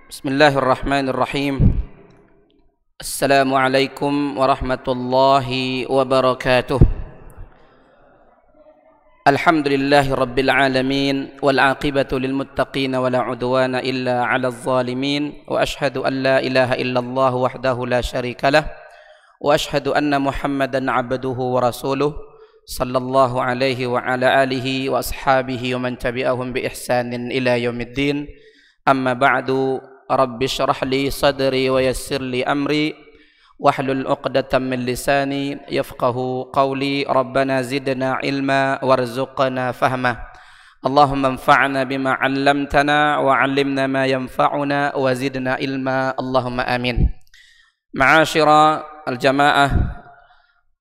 Bismillahirrahmanirrahim. Assalamualaikum warahmatullahi wabarakatuh. Alhamdulillahi rabbil alamin wal aqibatu lil muttaqin wa la udwana illa 'alal zalimin wa ashhadu an la ilaha illallah wahdahu la syarikalah wa ashhadu anna Muhammadan 'abduhu wa rasuluh sallallahu alaihi wa ala alihi wa ashabihi wa man tabi'ahum bi ihsanin ila yaumiddin. Amma ba'du. Rabbi syrah li sadri wa yassir li amri wahlul 'uqdatam min lisani yafqahu qawli. Rabbana zidna ilma warzuqna fahma. Allahumma anfa'na bima 'allamtana wa 'allimna ma yanfa'una wa zidna ilma. Allahumma amin. Ma'asyira al-jamaah,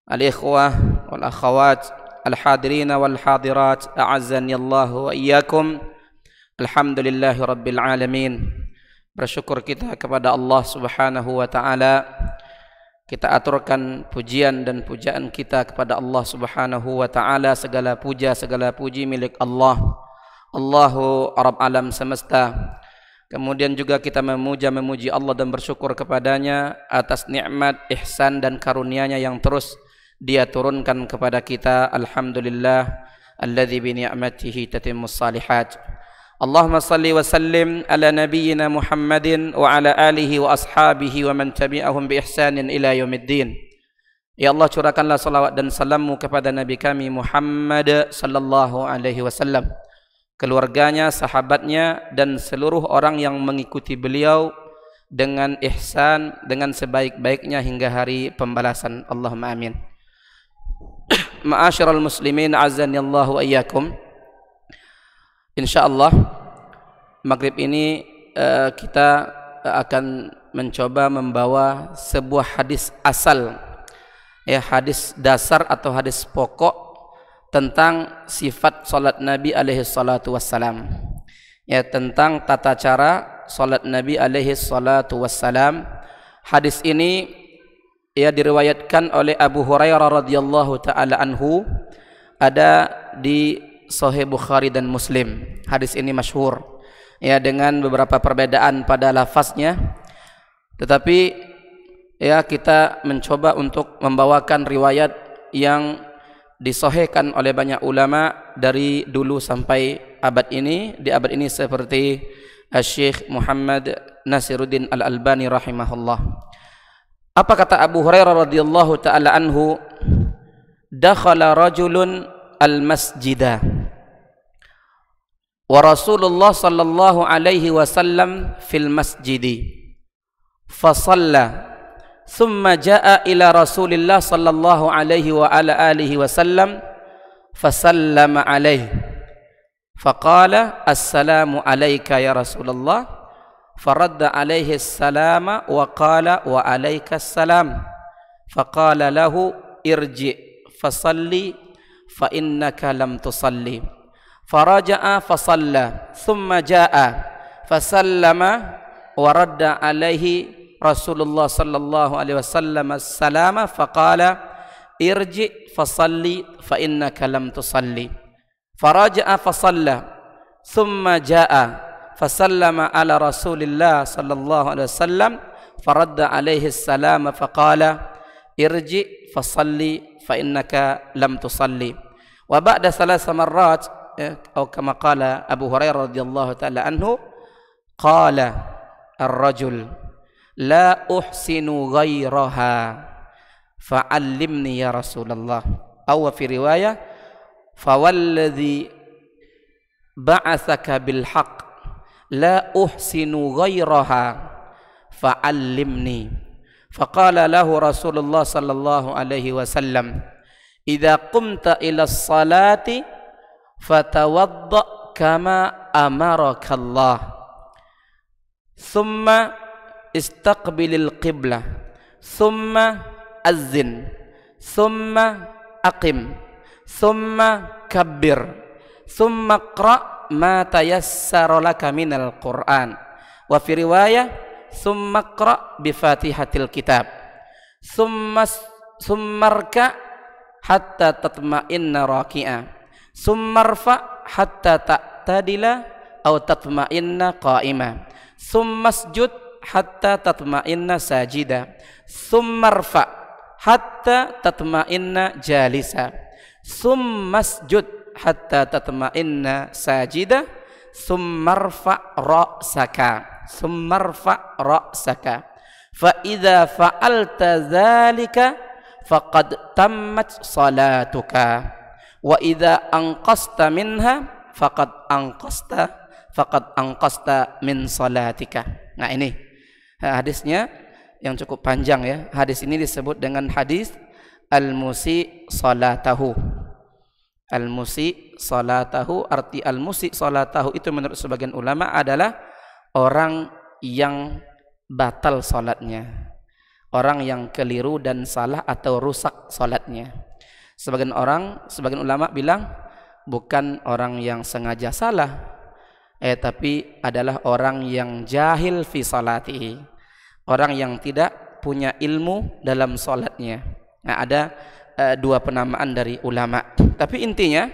al-ikhwah wal akhawat, al-hadirin wal hadirat, a'azzani Allah wa iyyakum. Alhamdulillahi rabbil alamin. Bersyukur kita kepada Allah Subhanahu wa taala. Kita aturkan pujian dan pujaan kita kepada Allah Subhanahu wa taala. Segala puja, segala puji milik Allah, Allahu Rabb alam semesta. Kemudian juga kita memuji Allah dan bersyukur kepadanya atas nikmat, ihsan dan karunia-Nya yang terus Dia turunkan kepada kita. Alhamdulillah alladzi bi ni'matihi tatimmus shalihat. Allahumma salli wa sallim ala nabiyyina Muhammadin wa ala alihi wa ashabihi wa man tabi'ahum bi ihsanin ila yaumiddin. Ya Allah, curahkanlah salawat dan salammu kepada Nabi kami Muhammad sallallahu alaihi wasallam, keluarganya, sahabatnya dan seluruh orang yang mengikuti beliau dengan ihsan, dengan sebaik-baiknya hingga hari pembalasan. Allahumma amin. Ma'asyiral muslimin, azani Allah wa iyyakum. InsyaAllah maghrib ini kita akan mencoba membawa sebuah hadis asal, ya, hadis dasar atau hadis pokok tentang sifat salat Nabi alaihi salatu wassalam, ya, tentang tata cara salat Nabi alaihi salatu wassalam. Hadis ini ya diriwayatkan oleh Abu Hurairah radhiyallahu taala anhu, ada di Sahih Bukhari dan Muslim. Hadis ini masyhur, ya, dengan beberapa perbedaan pada lafaznya, tetapi ya kita mencoba untuk membawakan riwayat yang disahihkan oleh banyak ulama dari dulu sampai abad ini. Di abad ini seperti Syekh Muhammad Nasiruddin Al-Albani rahimahullah. Apa kata Abu Hurairah radhiyallahu taala anhu? Dakhala rajulun al-masjidah wa Rasulullah sallallahu alaihi wasallam fil masjidi fa shalla thumma jaa ila Rasulillah sallallahu alaihi wa ala alihi wasallam fa sallama alaihi fa qala assalamu alayka ya Rasulullah faradda alaihi assalama wa qala wa alayka assalam fa qala lahu irji fa salli fa innaka lam tusalli. Faraja'a fa shalla thumma jaa'a fa sallama wa radda alaihi Rasulullah sallallahu alaihi wasallam as-salama fa qala irji fa salli fa innaka lam tusalli. Faraja'a fa shalla thumma jaa'a fa sallama ala Rasulillah sallallahu alaihi wasallam faradda alaihi as-salama fa qala irji fa salli fa innaka lam tusalli. Wa ba'da thalatha marrat, atau kama qala Abu Hurairah radhiyallahu taala anhu, qala ar-rajul la uhsinu ghairaha fa'allimni ya Rasulullah. Aw fi riwayah fawalladhi ba'athaka bil haqq la uhsinu ghairaha fa'allimni. Faqala lahu Rasulullah sallallahu alaihi wasallam idza qumta ila as-salati fatawadda kama amaraka Allah thumma istaqbilil qiblah thumma azzin thumma aqim thumma kabbir thumma qra ma tayassara laka minal Qur'an. Wa fi riwayah thumma qra bi Fatihatil kitab thumma rka hatta tatma'inna raki'a summarfa hatta ta'tadila atau tatma'inna qa'ima Tsummasjud hatta tatma'inna sajida. Tsummarfa hatta tatma'inna jalisa. Tsummasjud hatta tatma'inna sajida. Tsummarfa ra'saka. Tsummarfa ra'saka. Fa idza fa'alta dzalika faqad tammat salatuka. Wa idza anqasta minha faqad anqasta min salatika. Nah, ini hadisnya yang cukup panjang ya. Hadis ini disebut dengan hadis al-musi salatahu. Al-musi salatahu, arti al-musi salatahu itu menurut sebagian ulama adalah orang yang batal salatnya, orang yang keliru dan salah atau rusak salatnya. Sebagian ulama bilang bukan orang yang sengaja salah, tapi adalah orang yang jahil fi salatihi, orang yang tidak punya ilmu dalam salatnya. Nah, ada dua penamaan dari ulama. Tapi intinya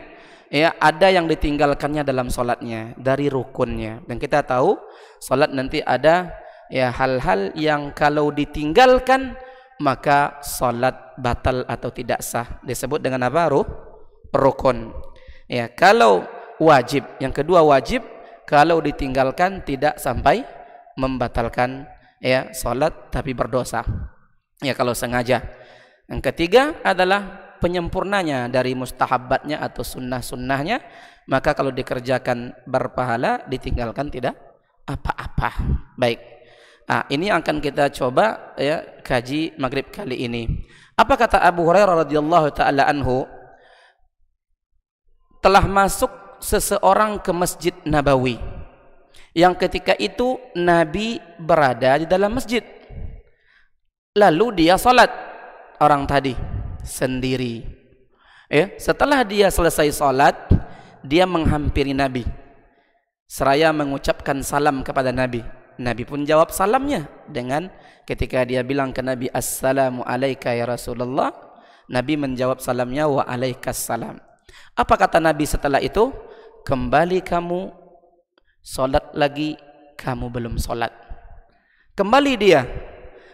ya, ada yang ditinggalkannya dalam salatnya dari rukunnya. Dan kita tahu salat nanti ada ya hal-hal yang kalau ditinggalkan maka salat batal atau tidak sah. Disebut dengan apa? Rukun. Ya, kalau wajib, yang kedua wajib, kalau ditinggalkan tidak sampai membatalkan ya salat tapi berdosa. Ya, kalau sengaja. Yang ketiga adalah penyempurnanya dari mustahabatnya atau sunnah-sunnahnya, maka kalau dikerjakan berpahala, ditinggalkan tidak apa-apa. Baik. Nah, ini akan kita coba ya kaji maghrib kali ini. Apa kata Abu Hurairah radhiyallahu taala anhu? Telah masuk seseorang ke Masjid Nabawi yang ketika itu Nabi berada di dalam masjid. Lalu dia salat, orang tadi sendiri. Ya, setelah dia selesai salat, dia menghampiri Nabi seraya mengucapkan salam kepada Nabi. Nabi pun jawab salamnya dengan ketika dia bilang ke Nabi, "Assalamu alayka ya Rasulullah." Nabi menjawab salamnya, "Wa alaikas salam." Apa kata Nabi setelah itu? "Kembali kamu salat lagi, kamu belum salat." Kembali dia,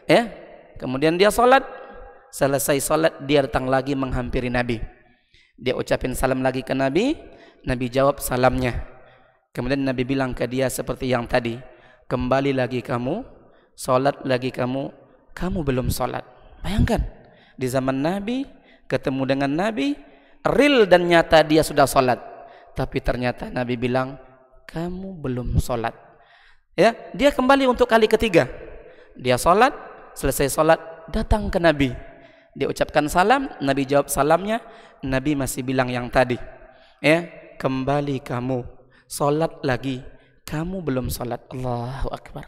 ya. Kemudian dia salat, selesai salat dia datang lagi menghampiri Nabi. Dia ucapin salam lagi ke Nabi, Nabi jawab salamnya. Kemudian Nabi bilang ke dia seperti yang tadi, "Kembali lagi kamu, salat lagi kamu belum salat." Bayangkan, di zaman Nabi, ketemu dengan Nabi, real dan nyata dia sudah salat, tapi ternyata Nabi bilang, "Kamu belum salat." Ya, dia kembali untuk kali ketiga. Dia salat, selesai salat, datang ke Nabi. Dia ucapkan salam, Nabi jawab salamnya, Nabi masih bilang yang tadi. Ya, "Kembali kamu, salat lagi, kamu belum salat." Allahu Akbar.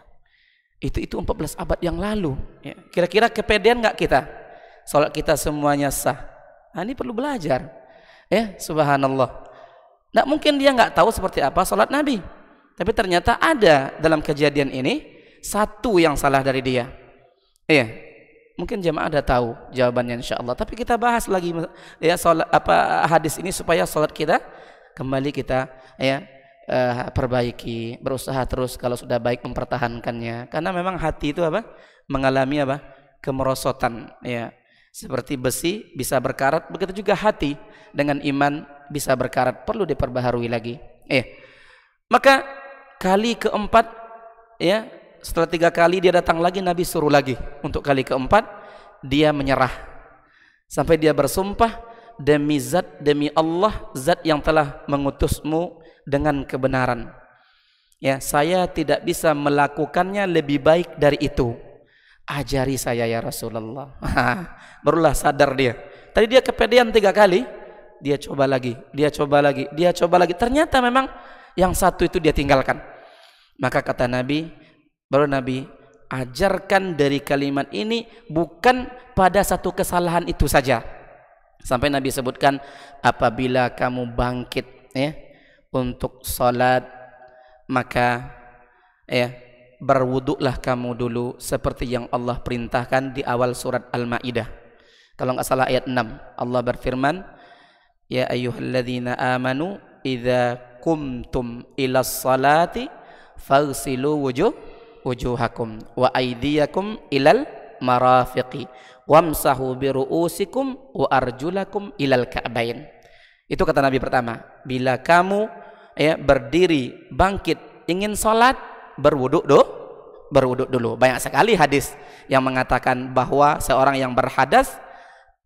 Itu 14 abad yang lalu. Ya, kira-kira kepedean nggak kita? Salat kita semuanya sah. Nah, ini perlu belajar. Ya, subhanallah. Nggak mungkin dia nggak tahu seperti apa salat Nabi. Tapi ternyata ada dalam kejadian ini satu yang salah dari dia. Iya, mungkin jemaah ada tahu jawabannya insyaallah. Tapi kita bahas lagi ya salat hadis ini supaya salat kita kembali kita ya perbaiki, berusaha terus kalau sudah baik mempertahankannya. Karena memang hati itu mengalami kemerosotan ya. Seperti besi bisa berkarat, begitu juga hati dengan iman bisa berkarat, perlu diperbaharui lagi. Maka kali keempat ya, setelah 3 kali dia datang lagi, Nabi suruh lagi. Untuk kali keempat dia menyerah sampai dia bersumpah, demi Allah, zat yang telah mengutusmu dengan kebenaran, ya, saya tidak bisa melakukannya lebih baik dari itu. Ajari saya ya Rasulullah. Barulah sadar dia. Tadi dia kepedean 3 kali, dia coba lagi, dia coba lagi. Ternyata memang yang satu itu dia tinggalkan. Maka kata Nabi, baru Nabi ajarkan dari kalimat ini bukan pada satu kesalahan itu saja. Sampai Nabi sebutkan, apabila kamu bangkit ya untuk salat, maka ya berwuduklah kamu dulu seperti yang Allah perintahkan di awal surat Al-Maidah. Kalau nggak salah ayat 6, Allah berfirman, ya ayyuhalladzina amanu idza kumtum ilas salati faghsilu wujuhakum wa aydiyakum ilal marafiqi wamsahu bi ru'usikum wa arjulakum ilal ka'bain. Itu kata Nabi pertama, bila kamu berdiri bangkit ingin sholat, berwuduk dulu. Banyak sekali hadis yang mengatakan bahwa seorang yang berhadas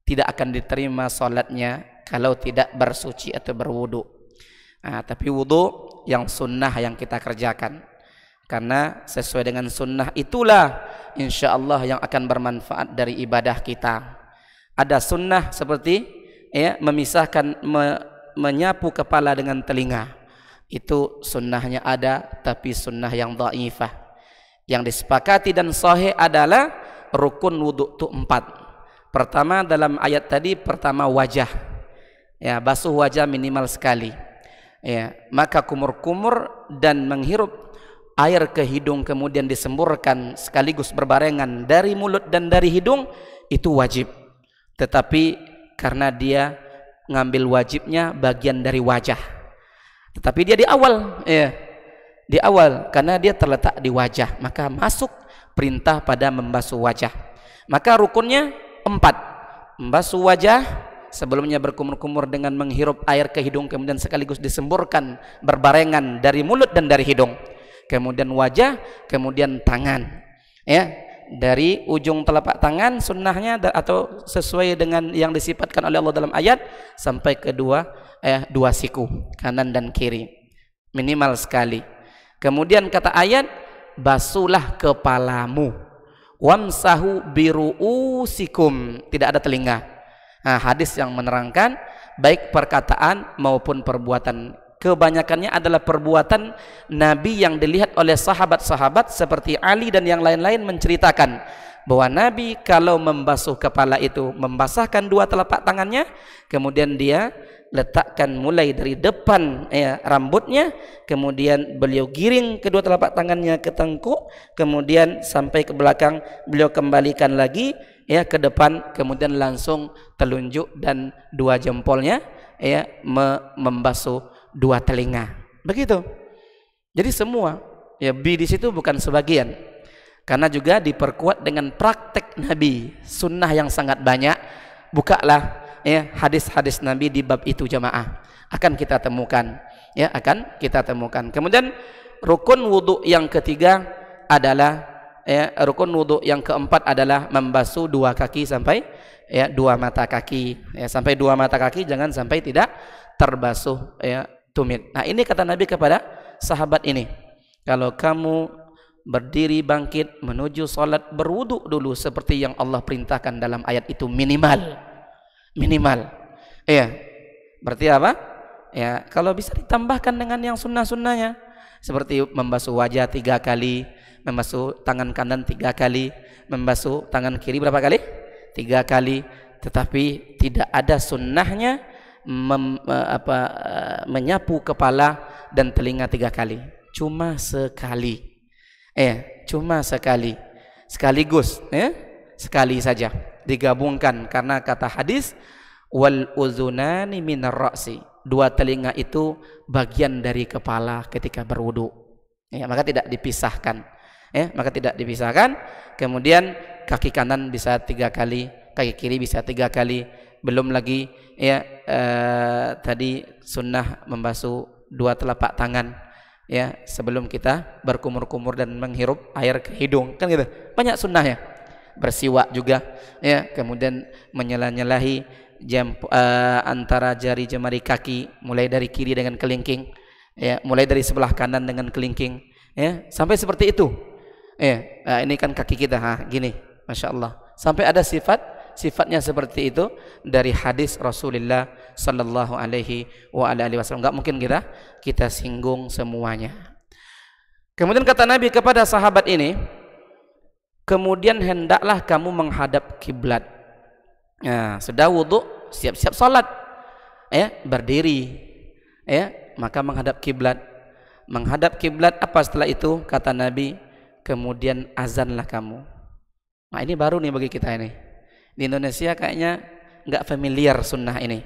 tidak akan diterima sholatnya kalau tidak bersuci atau berwuduk. Tapi wuduk yang sunnah yang kita kerjakan, karena sesuai dengan sunnah itulah insya Allah yang akan bermanfaat dari ibadah kita. Ada sunnah seperti memisahkan menyapu kepala dengan telinga, itu sunnahnya ada, tapi sunnah yang dhaifah. Yang disepakati dan sahih adalah rukun wudhu itu 4. Pertama dalam ayat tadi, pertama wajah, basuh wajah minimal sekali. Maka kumur-kumur dan menghirup air ke hidung kemudian disemburkan sekaligus berbarengan dari mulut dan dari hidung, itu wajib. Tetapi karena dia ngambil wajibnya bagian dari wajah, tetapi dia di awal karena dia terletak di wajah, maka masuk perintah pada membasuh wajah. Maka rukunnya 4, membasuh wajah, sebelumnya berkumur-kumur dengan menghirup air ke hidung kemudian sekaligus disemburkan berbarengan dari mulut dan dari hidung, kemudian wajah, kemudian tangan, dari ujung telapak tangan sunnahnya atau sesuai dengan yang disifatkan oleh Allah dalam ayat sampai ke dua siku kanan dan kiri minimal sekali. Kemudian kata ayat, basuhlah kepalamu, wamsahu biru'usikum, tidak ada telinga. Hadis yang menerangkan baik perkataan maupun perbuatan, kebanyakannya adalah perbuatan Nabi yang dilihat oleh sahabat-sahabat seperti Ali dan yang lain-lain, menceritakan bahwa Nabi kalau membasuh kepala itu membasahkan 2 telapak tangannya, kemudian dia letakkan mulai dari depan rambutnya, kemudian beliau giring kedua telapak tangannya ke tengkuk, kemudian sampai ke belakang beliau kembalikan lagi ke depan, kemudian langsung telunjuk dan 2 jempolnya membasuh 2 telinga. Begitu. Jadi semua bi di situ bukan sebagian, karena juga diperkuat dengan praktek Nabi, sunnah yang sangat banyak. Bukalah hadis-hadis Nabi di bab itu jamaah, akan kita temukan, akan kita temukan. Kemudian rukun wudhu yang ketiga adalah rukun wudhu yang keempat adalah membasuh 2 kaki sampai 2 mata kaki, sampai 2 mata kaki, jangan sampai tidak terbasuh tumit. Nah, ini kata Nabi kepada sahabat ini, kalau kamu berdiri bangkit menuju salat, berwudhu dulu seperti yang Allah perintahkan dalam ayat itu minimal. Berarti apa? Kalau bisa ditambahkan dengan yang sunnah-sunnahnya, seperti membasuh wajah 3 kali, membasuh tangan kanan 3 kali, membasuh tangan kiri berapa kali? 3 kali. Tetapi tidak ada sunnahnya menyapu kepala dan telinga 3 kali, cuma sekali. Cuma sekali, sekaligus, sekali saja digabungkan, karena kata hadis wal uzunani minar ra'si, 2 telinga itu bagian dari kepala ketika berwudu, maka tidak dipisahkan, kemudian kaki kanan bisa 3 kali, kaki kiri bisa 3 kali, belum lagi tadi sunnah membasuh 2 telapak tangan sebelum kita berkumur-kumur dan menghirup air ke hidung, kan gitu, banyak sunnahnya. Bersiwak juga, kemudian menyela-nyelahi antara jari jemari kaki, mulai dari kiri dengan kelingking, mulai dari sebelah kanan dengan kelingking, sampai seperti itu. Ini kan kaki kita, gini, masya Allah, sampai ada sifatnya seperti itu dari hadis Rasulullah sallallahu alaihi wasallam. Enggak mungkin kita singgung semuanya. Kemudian kata Nabi kepada sahabat ini, kemudian hendaklah kamu menghadap kiblat. Sudah wudu, siap-siap salat, berdiri, maka menghadap kiblat. Menghadap kiblat apa setelah itu? Kata Nabi, kemudian azanlah kamu. Nah, ini baru nih bagi kita ini. Di Indonesia kayaknya nggak familiar sunnah ini.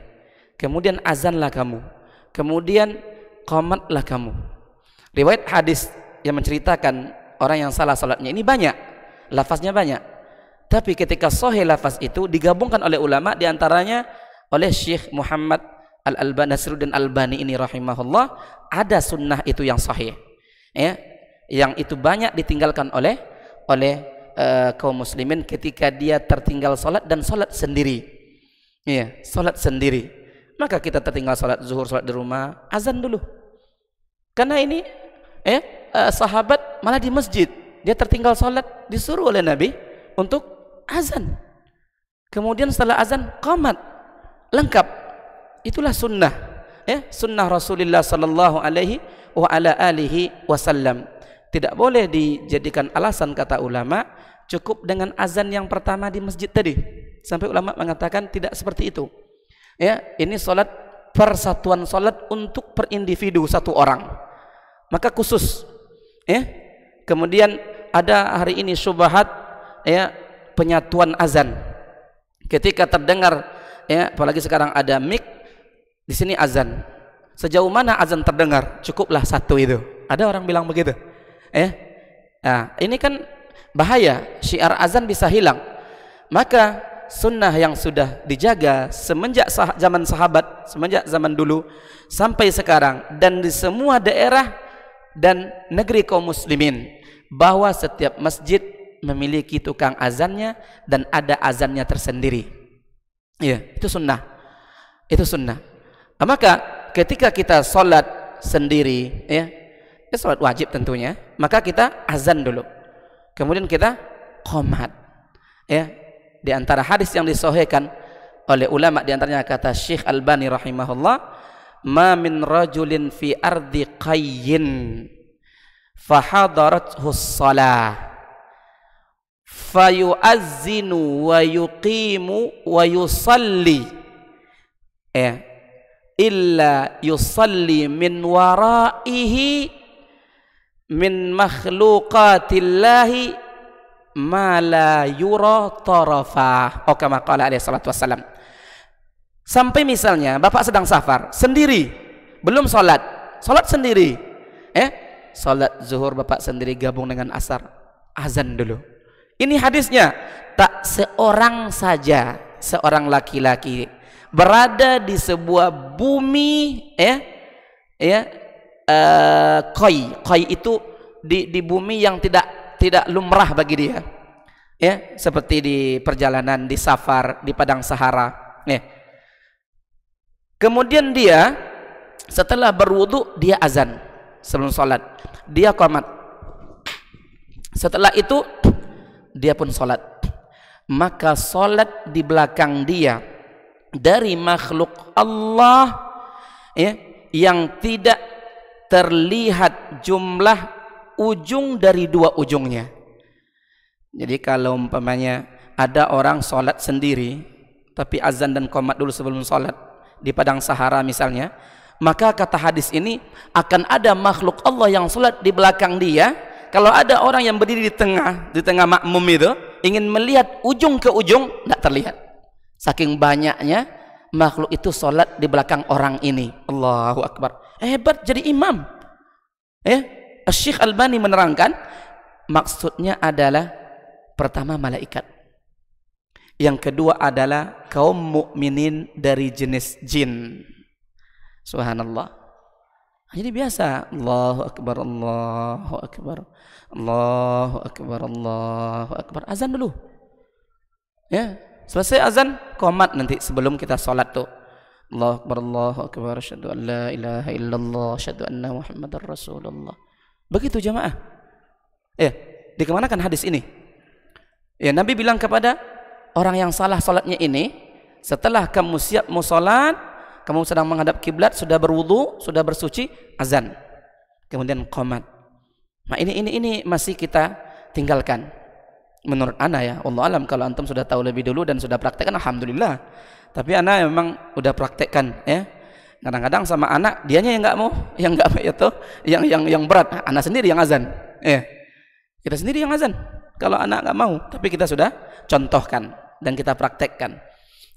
Kemudian azanlah kamu, kemudian qomatlah kamu. Riwayat hadis yang menceritakan orang yang salah salatnya ini banyak, lafaznya banyak. Tapi ketika sahih lafaz itu digabungkan oleh ulama, diantaranya oleh Syekh Muhammad Al-Albani, Nasiruddin Albani ini rahimahullah, ada sunnah itu yang sahih, ya, yang itu banyak ditinggalkan oleh kaum muslimin ketika dia tertinggal salat dan salat sendiri, ya, salat sendiri. Maka kita tertinggal salat zuhur, salat di rumah, azan dulu. Karena ini sahabat malah di masjid, dia tertinggal salat, disuruh oleh Nabi untuk azan. Kemudian setelah azan qamat, lengkap. Itulah sunnah, ya, sunnah Rasulullah sallallahu alaihi wa ala alihi wasallam. Tidak boleh dijadikan alasan, kata ulama, cukup dengan azan yang pertama di masjid tadi. Sampai ulama mengatakan tidak seperti itu. Ya, ini salat persatuan salat untuk per individu satu orang. Maka khusus, ya. Kemudian ada hari ini syubhat, ya, penyatuan azan. Ketika terdengar, ya, apalagi sekarang ada mic di sini azan. Sejauh mana azan terdengar? Cukuplah satu itu. Ada orang bilang begitu. Nah, ini kan bahaya, syiar azan bisa hilang. Maka sunnah yang sudah dijaga semenjak zaman sahabat, semenjak zaman dulu sampai sekarang, dan di semua daerah dan negeri kaum muslimin, bahwa setiap masjid memiliki tukang azannya dan ada azannya tersendiri. Ya, itu sunnah. Itu sunnah. Maka ketika kita sholat sendiri, ya, sholat wajib tentunya, maka kita azan dulu. Kemudian kita qomat. Ya, di antara hadis yang disahihkan oleh ulama, di antaranya kata Syekh Albani rahimahullah, ma min rajulin fi ardi qayyin fahadarathu shalah fayu'azzinu wa yuqimu wa yusalli, ya, illa yusalli min waraihi min makhluqatillahi ma la yura tarafah, atau kama qala alaihi salatu wassalam. Sampai misalnya bapak sedang safar sendiri, belum sholat sendiri, sholat zuhur bapak sendiri gabung dengan asar, azan dulu. Ini hadisnya, tak seorang saja, seorang laki-laki berada di sebuah bumi, koi itu di bumi yang tidak lumrah bagi dia, ya, seperti di perjalanan, di safar, di padang Sahara, ya. Kemudian dia setelah berwudu dia azan sebelum sholat, dia qomat, setelah itu dia pun sholat. Maka sholat di belakang dia dari makhluk Allah, ya, yang tidak terlihat jumlah ujung dari dua ujungnya. Jadi kalau umpamanya ada orang sholat sendiri tapi azan dan qomat dulu sebelum sholat di padang Sahara misalnya, maka kata hadis ini akan ada makhluk Allah yang sholat di belakang dia. Kalau ada orang yang berdiri di tengah makmum itu ingin melihat ujung ke ujung, tidak terlihat. Saking banyaknya makhluk itu sholat di belakang orang ini. Allahu Akbar. Hebat jadi imam. Syekh Albani menerangkan maksudnya adalah pertama malaikat, yang kedua adalah kaum mukminin dari jenis jin. Subhanallah. Jadi biasa, Allahu Akbar, Allahu Akbar, Allahu Akbar, Allahu Akbar. Azan dulu, ya. Selesai azan, qomat nanti sebelum kita sholat tuh. Allahu Akbar, Allahu Akbar, asyhadu an la ilaha illallah, asyhadu anna Muhammadar Rasulullah. Begitu jamaah. Ya, dikemanakan hadis ini? Ya, Nabi bilang kepada orang yang salah sholatnya ini, setelah kamu siap mau sholat, kamu sedang menghadap kiblat, sudah berwudu, sudah bersuci, azan, kemudian qomat. Nah ini masih kita tinggalkan. Menurut ana, ya, Allah alam, kalau antum sudah tahu lebih dulu dan sudah praktekkan, alhamdulillah. Tapi ana memang udah praktekkan, ya. Kadang-kadang sama anak, dianya yang nggak mau, itu, yang berat, anak sendiri yang azan, ya. Kita sendiri yang azan. Kalau anak nggak mau, tapi kita sudah contohkan dan kita praktekkan,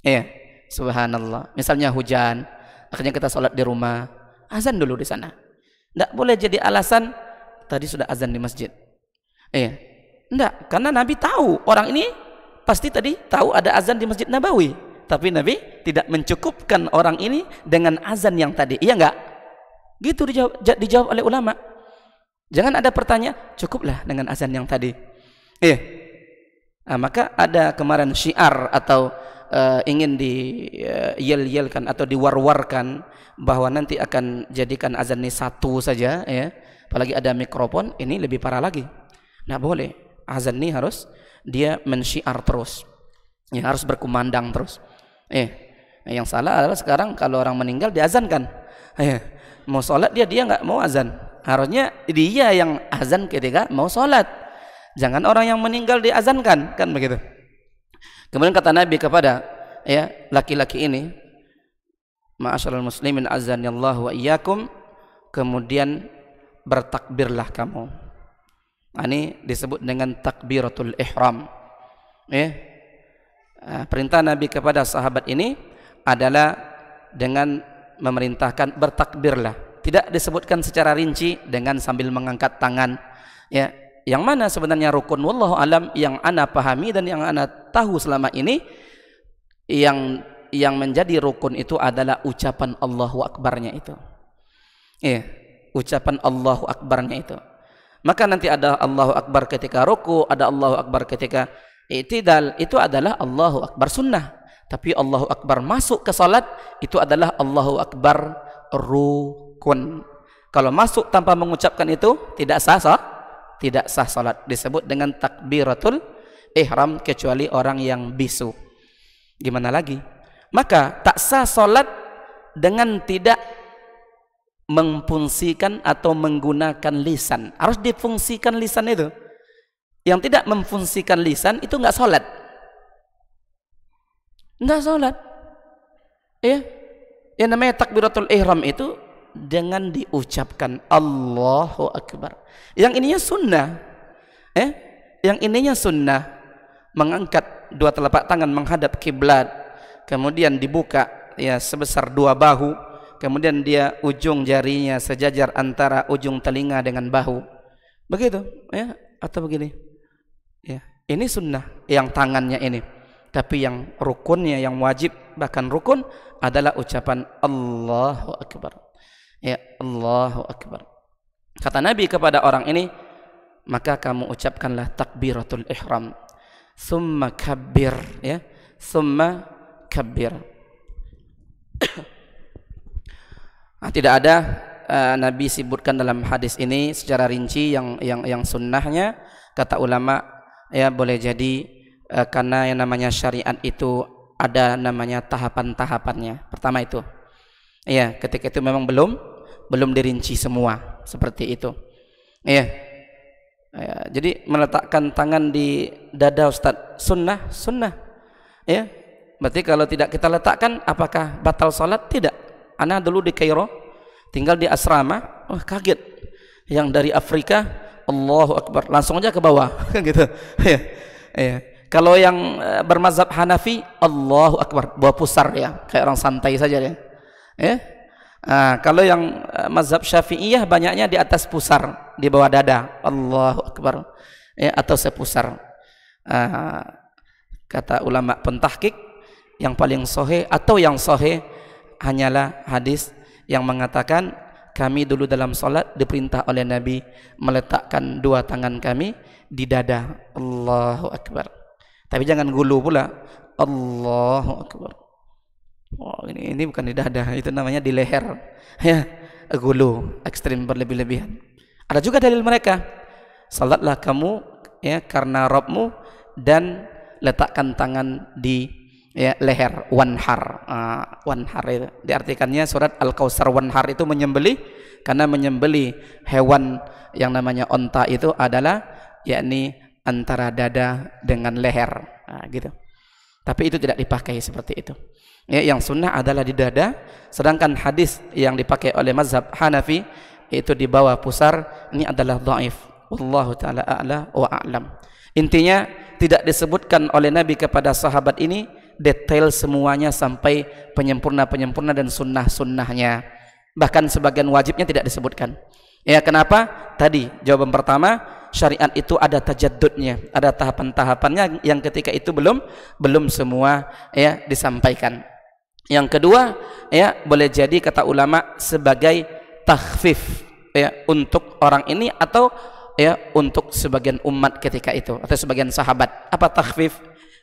ya. Subhanallah. Misalnya hujan, akhirnya kita sholat di rumah, azan dulu di sana. Tidak boleh jadi alasan tadi sudah azan di masjid. Iya. Enggak, karena Nabi tahu orang ini pasti tadi tahu ada azan di Masjid Nabawi, tapi Nabi tidak mencukupkan orang ini dengan azan yang tadi. Iya enggak? Gitu dijawab oleh ulama. Jangan ada pertanyaan, cukuplah dengan azan yang tadi. Iya. Nah, maka ada kemarin syiar atau ingin diyel-yelkan atau diwar-warkan bahwa nanti akan jadikan azan ini satu saja, ya. Apalagi ada mikrofon, ini lebih parah lagi. Nah, boleh. Azan ini harus dia mensyiar terus, ya, harus berkumandang terus. Yang salah adalah sekarang kalau orang meninggal diazankan, mau sholat dia nggak mau azan. Harusnya dia yang azan ketika mau sholat, jangan orang yang meninggal diazankan, kan begitu. Kemudian kata Nabi kepada laki-laki ini, ma'asyiral muslimin azanillahu wa iyyakum, kemudian bertakbirlah kamu. Ini disebut dengan takbiratul ihram. Perintah Nabi kepada sahabat ini adalah dengan memerintahkan bertakbirlah. Tidak disebutkan secara rinci dengan sambil mengangkat tangan. Ya, yang mana sebenarnya rukun? Wallahu alam. Yang ana pahami dan yang ana tahu selama ini, yang menjadi rukun itu adalah ucapan Allahu Akbarnya itu. Ucapan Allahu Akbarnya itu. Maka nanti ada Allahu Akbar ketika ruku, ada Allahu Akbar ketika i'tidal, itu adalah Allahu Akbar sunnah. Tapi Allahu Akbar masuk ke salat, itu adalah Allahu Akbar rukun. Kalau masuk tanpa mengucapkan itu, tidak sah salat. Disebut dengan takbiratul ihram, kecuali orang yang bisu. Gimana lagi? Maka tak sah salat dengan tidak memfungsikan atau menggunakan lisan. Harus difungsikan lisan itu. Yang tidak memfungsikan lisan itu enggak salat. Enggak salat. Yang namanya takbiratul ihram itu dengan diucapkan Allahu Akbar. Yang ininya sunnah. Yang ininya sunnah. Mengangkat dua telapak tangan menghadap kiblat, kemudian dibuka sebesar dua bahu. Kemudian dia ujung jarinya sejajar antara ujung telinga dengan bahu. Begitu, atau begini. Ini sunnah yang tangannya ini. Tapi yang rukunnya, yang wajib bahkan rukun adalah ucapan Allahu Akbar. Allahu Akbar. Kata Nabi kepada orang ini, maka kamu ucapkanlah takbiratul ihram. Summa kabbir, summa kabbir. Tidak ada Nabi sebutkan dalam hadis ini secara rinci yang sunnahnya. Kata ulama, boleh jadi karena yang namanya syariat itu ada namanya tahapan-tahapannya. Pertama itu, ketika itu memang belum dirinci semua seperti itu. Jadi meletakkan tangan di dada Ustaz sunnah. Berarti kalau tidak kita letakkan, apakah batal salat? Tidak. Ana dulu di Kairo, tinggal di asrama, kaget. Yang dari Afrika, Allahu Akbar, langsung aja ke bawah, kan gitu. Kalau yang bermazhab Hanafi, Allahu Akbar, bawah pusar ya, kayak orang santai saja dia. Kalau yang mazhab Syafi'iyah banyaknya di atas pusar, di bawah dada, Allahu Akbar, atau sepusar. Kata ulama pentahqiq, yang paling sahih atau yang sahih hanyalah hadis yang mengatakan kami dulu dalam salat diperintah oleh Nabi meletakkan dua tangan kami di dada. Allahu Akbar. Tapi jangan gulu pula. Allahu Akbar. Ini bukan di dada, itu namanya di leher. Gulu, ekstrim, berlebih-lebihan. Ada juga dalil mereka. Salatlah kamu karena Rabbmu dan letakkan tangan di leher, wanhar. Wanhar itu diartikannya surat Al-Kautsar. Wanhar itu menyembelih, karena menyembelih hewan yang namanya onta itu adalah yakni antara dada dengan leher, gitu. Tapi itu tidak dipakai seperti itu. Yang sunnah adalah di dada, sedangkan hadis yang dipakai oleh mazhab Hanafi itu di bawah pusar. Ini adalah dhaif. Wallahu taala a'la wa a'lam. Intinya tidak disebutkan oleh Nabi kepada sahabat ini detail semuanya sampai penyempurna dan sunnahnya. Bahkan sebagian wajibnya tidak disebutkan. Kenapa? Tadi jawaban pertama, syariat itu ada tajaddudnya, ada tahapan-tahapannya yang ketika itu belum semua ya disampaikan. Yang kedua, ya boleh jadi kata ulama sebagai takhfif ya untuk orang ini atau ya untuk sebagian umat ketika itu atau sebagian sahabat. Apa takhfif?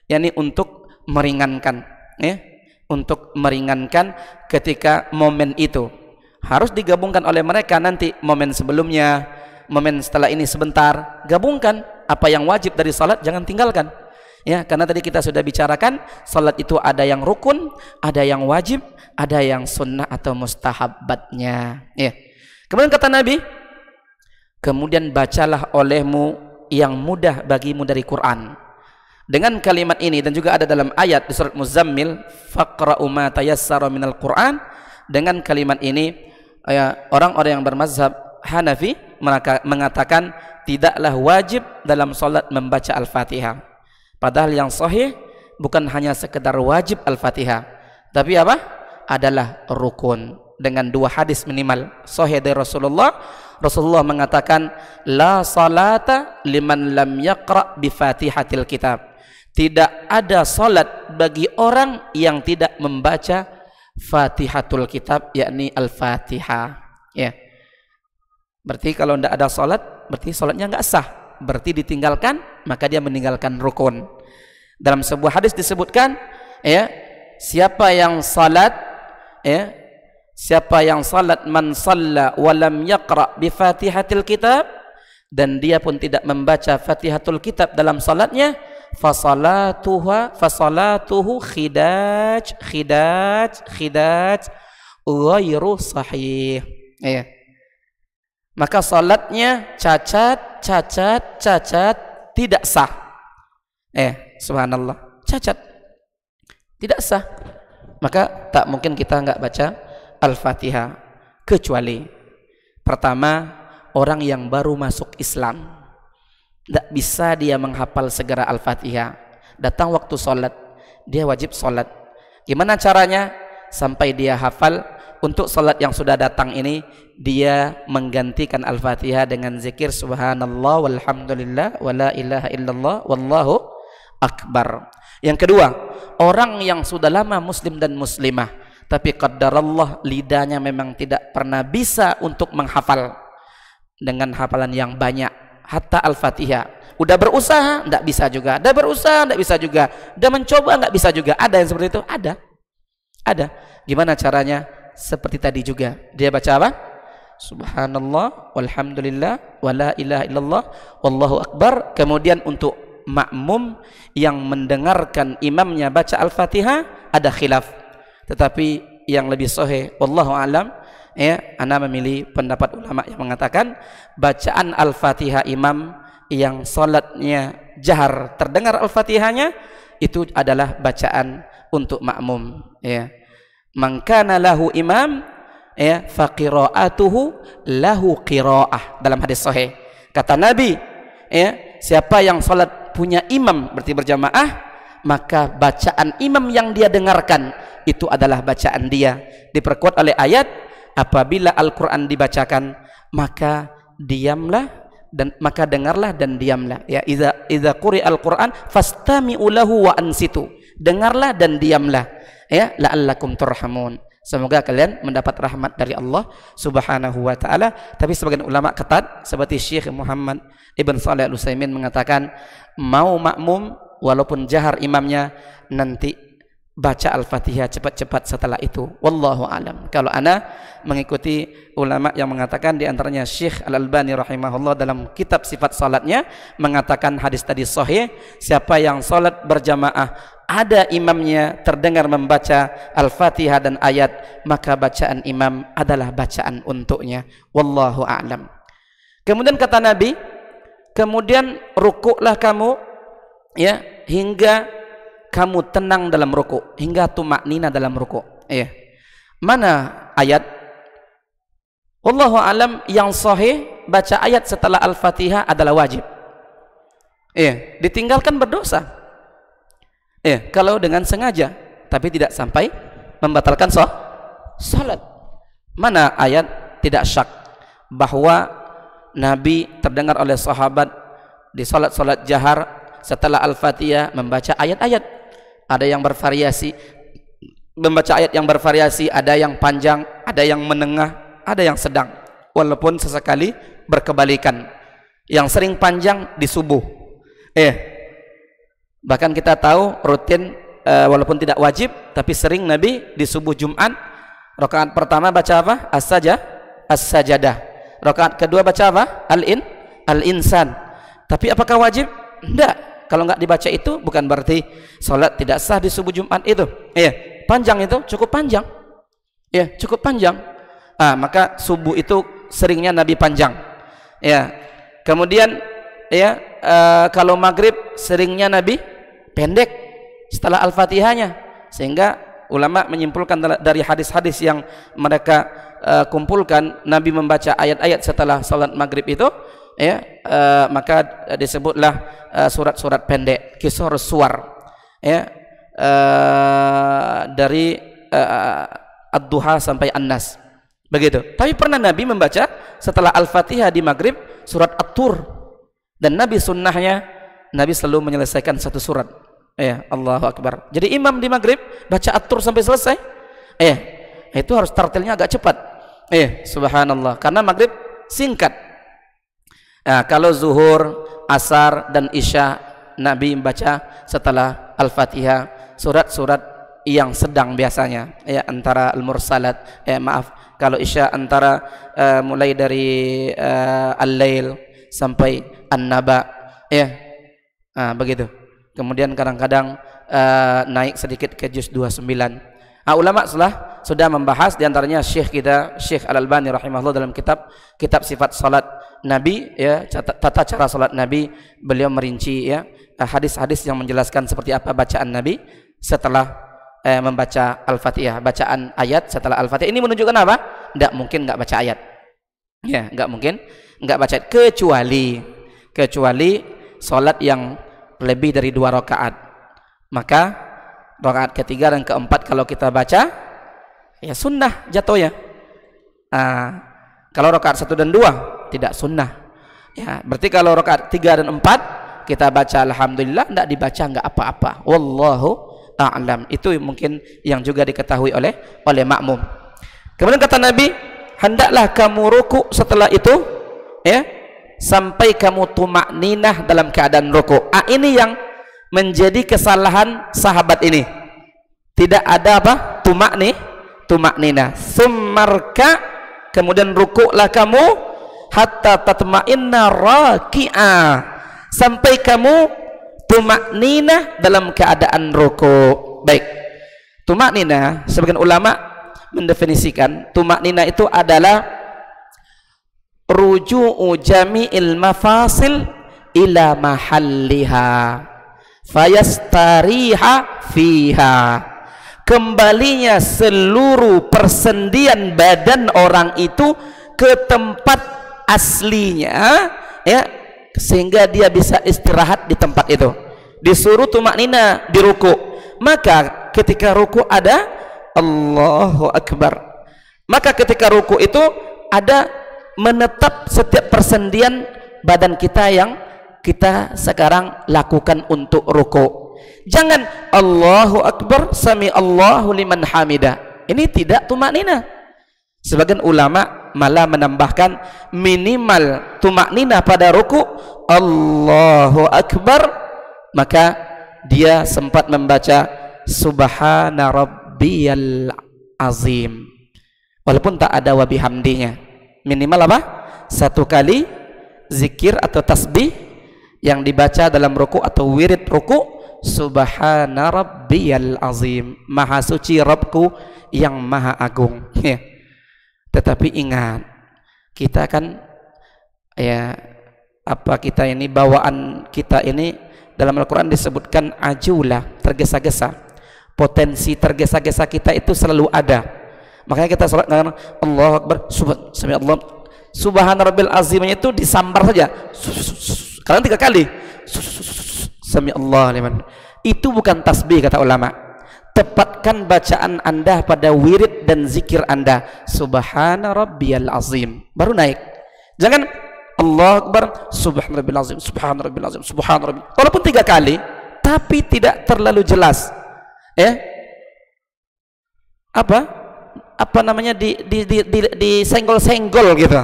yakni untuk meringankan ya, untuk meringankan ketika momen itu. Harus digabungkan oleh mereka nanti momen sebelumnya, momen setelah ini sebentar, gabungkan. Apa yang wajib dari salat jangan tinggalkan. Ya, karena tadi kita sudah bicarakan salat itu ada yang rukun, ada yang wajib, ada yang sunnah atau mustahabbatnya. Ya. Kemudian kata Nabi, kemudian bacalah olehmu yang mudah bagimu dari Quran. Dengan kalimat ini dan juga ada dalam ayat di surat Muzammil, faqra'u ma tayassara minal Quran. Dengan kalimat ini orang-orang yang bermazhab Hanafi mengatakan tidaklah wajib dalam salat membaca Al-Fatihah. Padahal yang sahih bukan hanya sekedar wajib Al-Fatihah, tapi apa? Adalah rukun. Dengan dua hadis minimal sahih dari Rasulullah. Rasulullah mengatakan la salata liman lam yaqra bi Fatihatil Kitab. Tidak ada salat bagi orang yang tidak membaca Fatihatul Kitab, yakni Al-Fatihah. Ya. Berarti kalau tidak ada salat, berarti salatnya enggak sah. Berarti ditinggalkan, maka dia meninggalkan rukun. Dalam sebuah hadis disebutkan, ya, siapa yang salat, ya, siapa yang salat man shalla wa lam yaqra bi Fatihatil Kitab, dan dia pun tidak membaca Fatihatul Kitab dalam salatnya, fasalatuhu khidaj ghairu sahih. Ya. Maka salatnya cacat, tidak sah. Subhanallah, cacat, tidak sah. Maka tak mungkin kita enggak baca Al-Fatihah, kecuali pertama orang yang baru masuk Islam. Tidak bisa dia menghafal segera Al-Fatihah. Datang waktu sholat, dia wajib sholat. Gimana caranya? Sampai dia hafal. Untuk sholat yang sudah datang ini, dia menggantikan Al-Fatihah dengan zikir subhanallah walhamdulillah wala ilaha illallah wallahu akbar. Yang kedua, orang yang sudah lama muslim dan muslimah, tapi qaddarallah lidahnya memang tidak pernah bisa untuk menghafal dengan hafalan yang banyak, hatta Al-Fatihah. Udah berusaha, enggak bisa juga. Udah berusaha, enggak bisa juga. Udah mencoba, enggak bisa juga. Ada yang seperti itu? Ada. Gimana caranya? Seperti tadi juga. Dia baca apa? Subhanallah, walhamdulillah, wala ilaha illallah, wallahu akbar. Kemudian untuk makmum yang mendengarkan imamnya baca Al-Fatihah, ada khilaf. Tetapi yang lebih sahih, wallahu alam, ya, ana memilih pendapat ulama yang mengatakan bacaan Al-Fatihah imam yang salatnya jahar terdengar Al-Fatihahnya itu adalah bacaan untuk makmum, ya. Man kana lahu imam, ya, fa qiraatuhu lahu qiraah. Dalam hadis sahih kata Nabi, ya, siapa yang salat punya imam berarti berjamaah, maka bacaan imam yang dia dengarkan itu adalah bacaan dia. Diperkuat oleh ayat, apabila Al-Quran dibacakan, maka diamlah dan maka dengarlah dan diamlah. Ya, idza quri'a Al-Quran fastami'u lahu wa ansitu. Dengarlah dan diamlah. Ya, la'allakum turhamun. Semoga kalian mendapat rahmat dari Allah Subhanahu wa taala. Tapi sebagian ulama ketat seperti Syekh Muhammad Ibn Shalih Al-Utsaimin mengatakan mau makmum walaupun jahar imamnya, nanti baca Al-Fatihah cepat-cepat setelah itu. Wallahu alam. Kalau ana mengikuti ulama yang mengatakan, di antaranya Syekh Al-Albani rahimahullah dalam kitab sifat salatnya mengatakan hadis tadi sahih, siapa yang salat berjamaah ada imamnya terdengar membaca Al-Fatihah dan ayat, maka bacaan imam adalah bacaan untuknya. Wallahu a'lam. Kemudian kata Nabi, kemudian rukuklah kamu, ya, hingga kamu tenang dalam rukuk, hingga tumaknina dalam rukuk. Ya. Mana ayat? Wallahu alam, yang sahih baca ayat setelah Al-Fatihah adalah wajib. Ya, ditinggalkan berdosa. Ya, kalau dengan sengaja, tapi tidak sampai membatalkan salat. Mana ayat? Tidak syak bahwa Nabi terdengar oleh sahabat di salat-salat jahar setelah Al-Fatihah membaca ayat-ayat. Ada yang bervariasi, membaca ayat yang bervariasi, ada yang panjang, ada yang menengah, ada yang sedang. Walaupun sesekali berkebalikan. Yang sering panjang di subuh. Bahkan kita tahu rutin, walaupun tidak wajib, tapi sering Nabi di subuh Jumat rakaat pertama baca apa? As-sajadah. Rakaat kedua baca apa? Al-insan. Tapi apakah wajib? Tidak. Kalau nggak dibaca itu bukan berarti sholat tidak sah di subuh Jumat itu. Panjang itu, cukup panjang. Cukup panjang. Maka subuh itu seringnya Nabi panjang. Kemudian kalau maghrib seringnya Nabi pendek setelah Al-Fatihahnya, sehingga ulama menyimpulkan dari hadis-hadis yang mereka kumpulkan, Nabi membaca ayat-ayat setelah salat maghrib itu, maka disebutlah surat-surat pendek, kisor suar, dari Ad-Duha sampai An-Nas, begitu. Tapi pernah Nabi membaca setelah Al-Fatihah di maghrib surat At-Tur, dan Nabi sunnahnya Nabi selalu menyelesaikan satu surat. Allahu Akbar. Jadi imam di maghrib baca At-Tur sampai selesai. Itu harus tartilnya agak cepat. Subhanallah, karena maghrib singkat. Kalau zuhur, asar dan isya Nabi membaca setelah Al-Fatihah surat-surat yang sedang biasanya, antara Al-Mursalat, kalau isya antara mulai dari Al-Lail sampai An-Naba, begitu. Kemudian kadang-kadang naik sedikit ke juz 29. Ulama sudah membahas, diantaranya Syekh kita, Syekh Al-Albani rahimahullah, dalam kitab sifat salat Nabi, tata cara salat Nabi, beliau merinci hadis-hadis yang menjelaskan seperti apa bacaan Nabi setelah membaca Al-Fatihah, bacaan ayat setelah Al-Fatihah. Ini menunjukkan apa? Tidak mungkin nggak baca ayat. Nggak mungkin nggak baca ayat, kecuali salat yang lebih dari 2 rakaat. Maka rakaat ketiga dan keempat kalau kita baca, sunnah jatuhnya. Kalau rakaat 1 dan 2 tidak sunnah. Berarti kalau rakaat 3 dan 4 kita baca alhamdulillah, tidak dibaca nggak apa-apa. Wallahu a'lam. Itu mungkin yang juga diketahui oleh makmum. Kemudian kata Nabi, hendaklah kamu ruku setelah itu, sampai kamu tumakninah dalam keadaan ruku. Ini yang menjadi kesalahan sahabat ini. Tidak ada apa? Tumakninah. Summarka, kemudian rukuklah kamu, hatta tatma'inna raki'a, sampai kamu tumakninah dalam keadaan ruku. Baik. Tumakninah, sebagian ulama mendefinisikan tumakninah itu adalah ruju'u jami'il mafasil ila mahalliha fayastariha fiha, kembalinya seluruh persendian badan orang itu ke tempat aslinya, sehingga dia bisa istirahat di tempat itu. Disuruh tumaknina di ruku, maka ketika ruku ada Allahu Akbar, maka ketika ruku itu ada menetap setiap persendian badan kita yang kita sekarang lakukan untuk ruku. Jangan Allahu Akbar, sami Allahu liman hamidah. Ini tidak tumaknina. Sebagian ulama malah menambahkan minimal tumaknina pada ruku Allahu Akbar, maka dia sempat membaca subhana rabbiyal azim, walaupun tak ada wa bihamdinya. Minimal apa? 1 kali zikir atau tasbih yang dibaca dalam ruku atau wirid ruku, subhana rabbiyal azim, maha suci Rabbku yang maha agung. Tetapi ingat, kita kan kita ini, bawaan kita ini dalam Al-Quran disebutkan ajulah, tergesa-gesa. Potensi tergesa-gesa kita itu selalu ada. Makanya kita salat dengan Allahu Akbar, subhana rabbil azimnya itu disambar saja. Kadang 3 kali. Sami Allah liman. Itu bukan tasbih kata ulama. Tepatkan bacaan Anda pada wirid dan zikir Anda. Subhana rabbiyal azim. Baru naik. Jangan Allahu Akbar, subhanarabbil azim, subhanarabbil azim, subhanarabbil. Walaupun 3 kali, tapi tidak terlalu jelas. Apa namanya, disenggol-senggol gitu.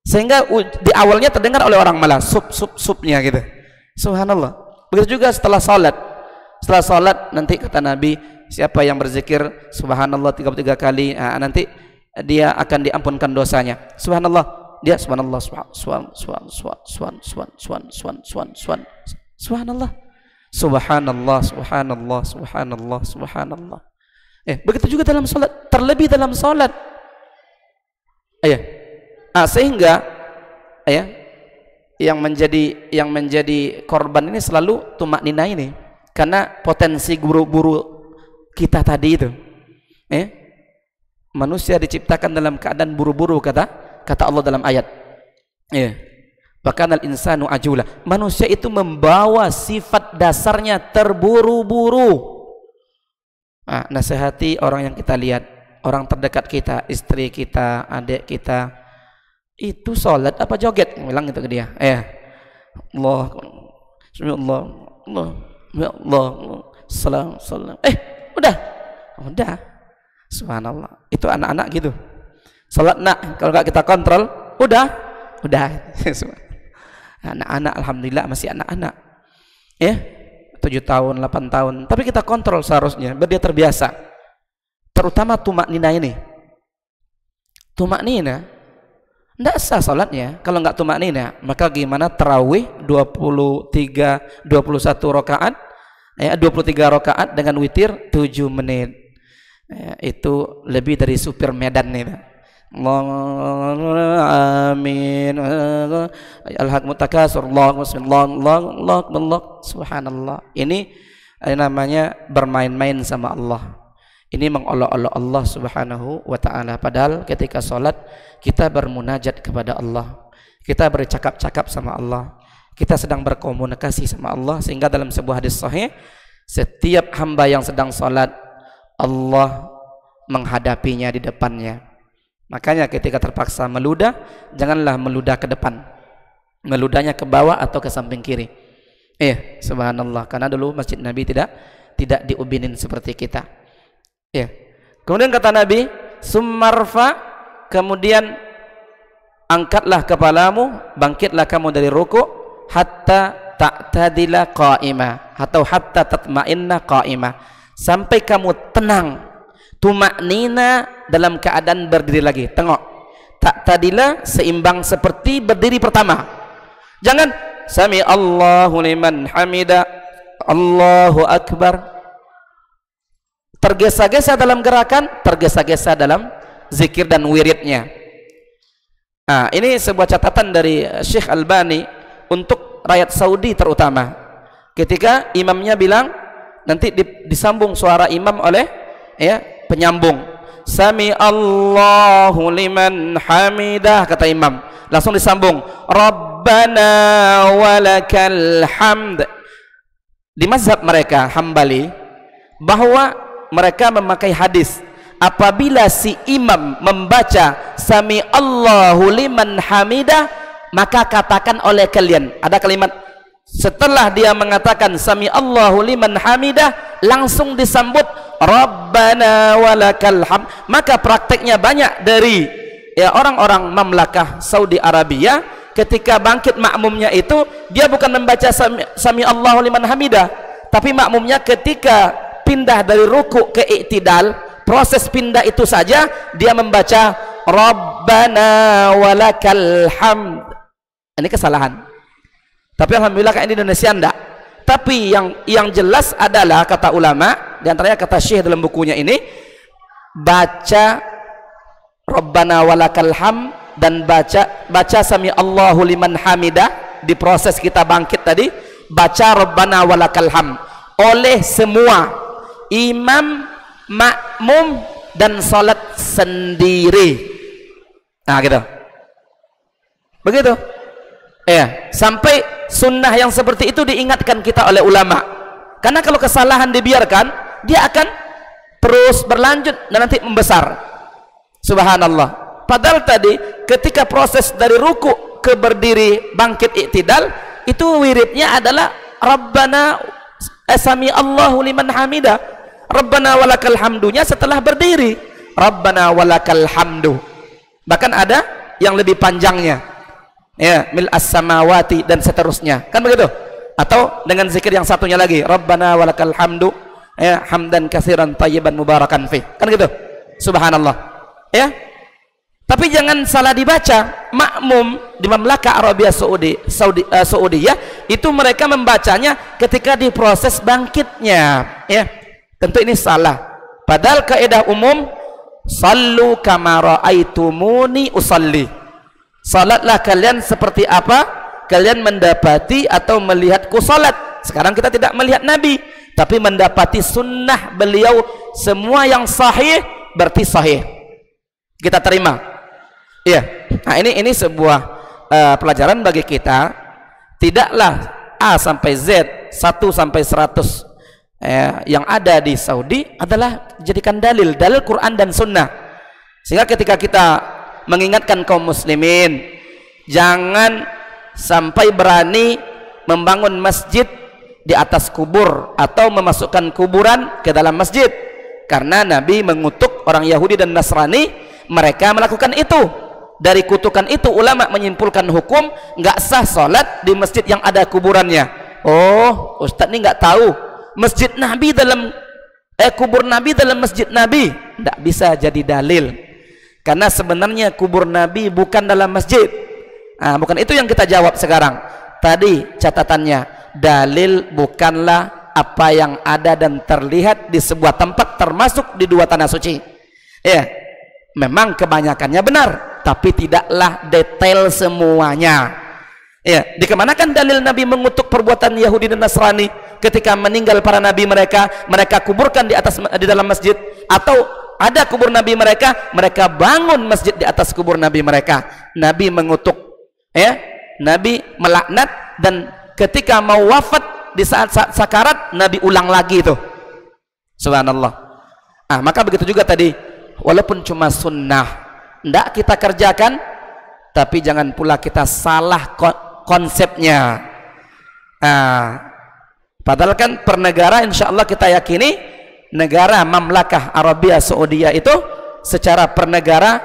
Sehingga di awalnya terdengar oleh orang malah supnya gitu. Subhanallah. Begitu juga setelah salat. Setelah salat nanti kata Nabi, siapa yang berzikir subhanallah 33 kali, nanti dia akan diampunkan dosanya. Subhanallah. Dia subhanallah, subhanallah, subhanallah, subhanallah, subhanallah, subhanallah. Begitu juga dalam salat, terlebih dalam salat. Sehingga yang menjadi korban ini selalu tumak nina ini, karena potensi buru-buru kita tadi itu. Manusia diciptakan dalam keadaan buru-buru, kata Allah dalam ayat. Bahkan al-insanu ajula. Manusia itu membawa sifat dasarnya terburu-buru. Nasihati orang yang kita lihat, orang terdekat kita, istri kita, adik kita, itu sholat apa joget? Bilang gitu ke dia. Allah, Allah, Allah, Allah, salam, salam. Udah. Subhanallah. Itu anak-anak gitu. Salat kalau nggak kita kontrol, udah. Anak-anak alhamdulillah masih anak-anak. 7 tahun, 8 tahun. Tapi kita kontrol seharusnya, biar dia terbiasa. Terutama tumak nina ini. Tumak nina tidak sah salatnya kalau nggak tumak nina. Maka gimana tarawih 21 rakaat, 23 rakaat dengan witir 7 menit. Itu lebih dari supir Medan nih. Amin. Al-haq mutakasur. Allah. Subhanallah. Ini namanya bermain-main sama Allah. Ini mengolok-olok Allah subhanahu wa ta'ala. Padahal ketika sholat kita bermunajat kepada Allah, kita bercakap-cakap sama Allah, kita sedang berkomunikasi sama Allah. Sehingga dalam sebuah hadis sahih, setiap hamba yang sedang sholat, Allah menghadapinya di depannya. Makanya ketika terpaksa meludah, janganlah meludah ke depan, meludahnya ke bawah atau ke samping kiri. Subhanallah. Karena dulu masjid Nabi tidak diubinin seperti kita. Kemudian kata Nabi, summarfa, kemudian angkatlah kepalamu, bangkitlah kamu dari ruku, hatta ta'tadila qa'imah, atau hatta tatma'inna qa'imah, sampai kamu tenang, tumaknina, dalam keadaan berdiri lagi. Tengok, ta'tadila, seimbang seperti berdiri pertama. Jangan sami Allahu liman hamida, Allahu akbar, tergesa-gesa dalam gerakan, tergesa-gesa dalam zikir dan wiridnya. Ini sebuah catatan dari Syekh Albani untuk rakyat Saudi terutama. Ketika imamnya bilang, nanti disambung suara imam oleh penyambung. Sami Allahu liman hamidah, kata imam, langsung disambung Rabbana walakal hamd. Di mazhab mereka Hambali, bahwa mereka memakai hadis, apabila si imam membaca Sami Allahu liman hamidah, maka katakan oleh kalian, ada kalimat setelah dia mengatakan Sami Allahu liman hamidah, langsung disambut Rabbana walakal hamd. Maka prakteknya banyak dari orang-orang mamlakah Saudi Arabia, ketika bangkit makmumnya itu, dia bukan membaca Sami Allahu liman hamidah, tapi makmumnya ketika pindah dari ruku ke i'tidal, proses pindah itu saja dia membaca Rabbana walakal hamd. Ini kesalahan. Tapi alhamdulillah kayak di Indonesia enggak. Tapi yang jelas adalah, kata ulama, di antaranya kata Syekh dalam bukunya ini, baca Rabbana walakal hamd dan baca Sami Allahu liman hamidah di proses kita bangkit tadi, baca Rabbana walakal hamd oleh semua imam, makmum, dan salat sendiri. Gitu. Begitu. Sampai sunnah yang seperti itu diingatkan kita oleh ulama. Karena kalau kesalahan dibiarkan, dia akan terus berlanjut dan nanti membesar. Subhanallah. Padahal tadi ketika proses dari ruku ke berdiri bangkit i'tidal itu wiridnya adalah Rabbana sami Allahu liman hamida, Rabbana walakal hamdunya setelah berdiri, Rabbana walakal hamdu. Bahkan ada yang lebih panjangnya, ya, mil as-samawati dan seterusnya, kan begitu? Atau dengan zikir yang satunya lagi, Rabbana walakal hamdu, ya, hamdan katsiran thayyiban mubarakan fi, kan gitu? Subhanallah, ya. Tapi jangan salah dibaca. Makmum di Mamlakah Arabia Saudiyah itu mereka membacanya ketika di proses bangkitnya, ya. Tentu ini salah. Padahal kaidah umum, sallu kama raaitumuni usalli. Salatlah kalian seperti apa kalian mendapati atau melihatku salat. Sekarang kita tidak melihat Nabi, tapi mendapati sunnah beliau. Semua yang sahih berarti sahih, kita terima. Iya. Nah, ini sebuah pelajaran bagi kita. Tidaklah A sampai Z, 1 sampai 100 yang ada di Saudi adalah jadikan dalil Quran dan Sunnah. Sehingga ketika kita mengingatkan kaum muslimin, jangan sampai berani membangun masjid di atas kubur atau memasukkan kuburan ke dalam masjid, karena Nabi mengutuk orang Yahudi dan Nasrani, mereka melakukan itu. Dari kutukan itu ulama menyimpulkan hukum nggak sah sholat di masjid yang ada kuburannya. Oh, Ustadz ini nggak tahu masjid Nabi dalam kubur Nabi dalam masjid Nabi. Nggak bisa jadi dalil, karena sebenarnya kubur Nabi bukan dalam masjid. Nah, bukan itu yang kita jawab sekarang. Tadi catatannya, dalil bukanlah apa yang ada dan terlihat di sebuah tempat, termasuk di 2 tanah suci. Ya, memang kebanyakannya benar, tapi tidaklah detail semuanya. Ya, dikemanakan dalil Nabi mengutuk perbuatan Yahudi dan Nasrani ketika meninggal para nabi mereka kuburkan di dalam masjid, atau ada kubur nabi mereka bangun masjid di atas kubur nabi mereka. Nabi mengutuk, ya, Nabi melaknat, dan ketika mau wafat di saat sakarat Nabi ulang lagi itu. Subhanallah. Ah, maka begitu juga tadi, walaupun cuma sunnah tidak kita kerjakan, tapi jangan pula kita salah konsepnya. Padahal kan per negara insya Allah kita yakini negara Mamlakah Arabia Saudiyah itu secara per negara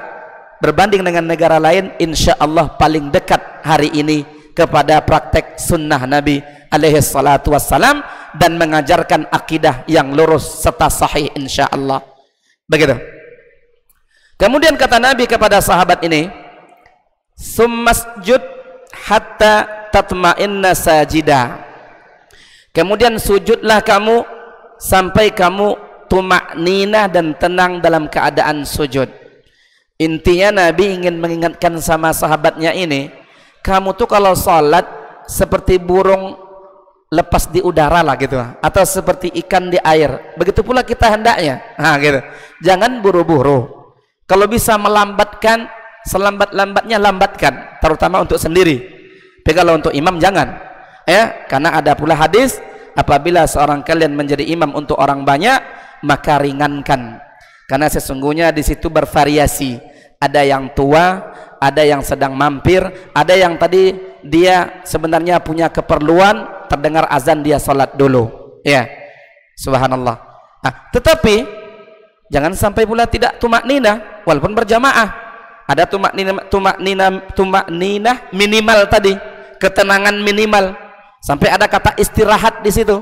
berbanding dengan negara lain insya Allah paling dekat hari ini kepada praktek sunnah Nabi alaihi salatu wassalam, dan mengajarkan akidah yang lurus serta sahih insya Allah. Begitu. Kemudian kata Nabi kepada sahabat ini, summasjud hatta tatma'inna sajida. Kemudian sujudlah kamu sampai kamu tuma'ninah dan tenang dalam keadaan sujud. Intinya Nabi ingin mengingatkan sama sahabatnya ini, kamu tuh kalau sholat seperti burung lepas di udara lah gitu, atau seperti ikan di air. Begitu pula kita hendaknya. Nah, gitu. Jangan buru-buru. Kalau bisa melambatkan, selambat-lambatnya lambatkan, terutama untuk sendiri. Tapi kalau untuk imam jangan, ya, karena ada pula hadis, apabila seorang kalian menjadi imam untuk orang banyak, maka ringankan, karena sesungguhnya di situ bervariasi. Ada yang tua, ada yang sedang mampir, ada yang tadi dia sebenarnya punya keperluan, terdengar azan dia sholat dulu, ya. Subhanallah. Nah, tetapi jangan sampai pula tidak tumakninah walaupun berjamaah. Ada tumakninah minimal tadi, ketenangan minimal, sampai ada kata istirahat di situ,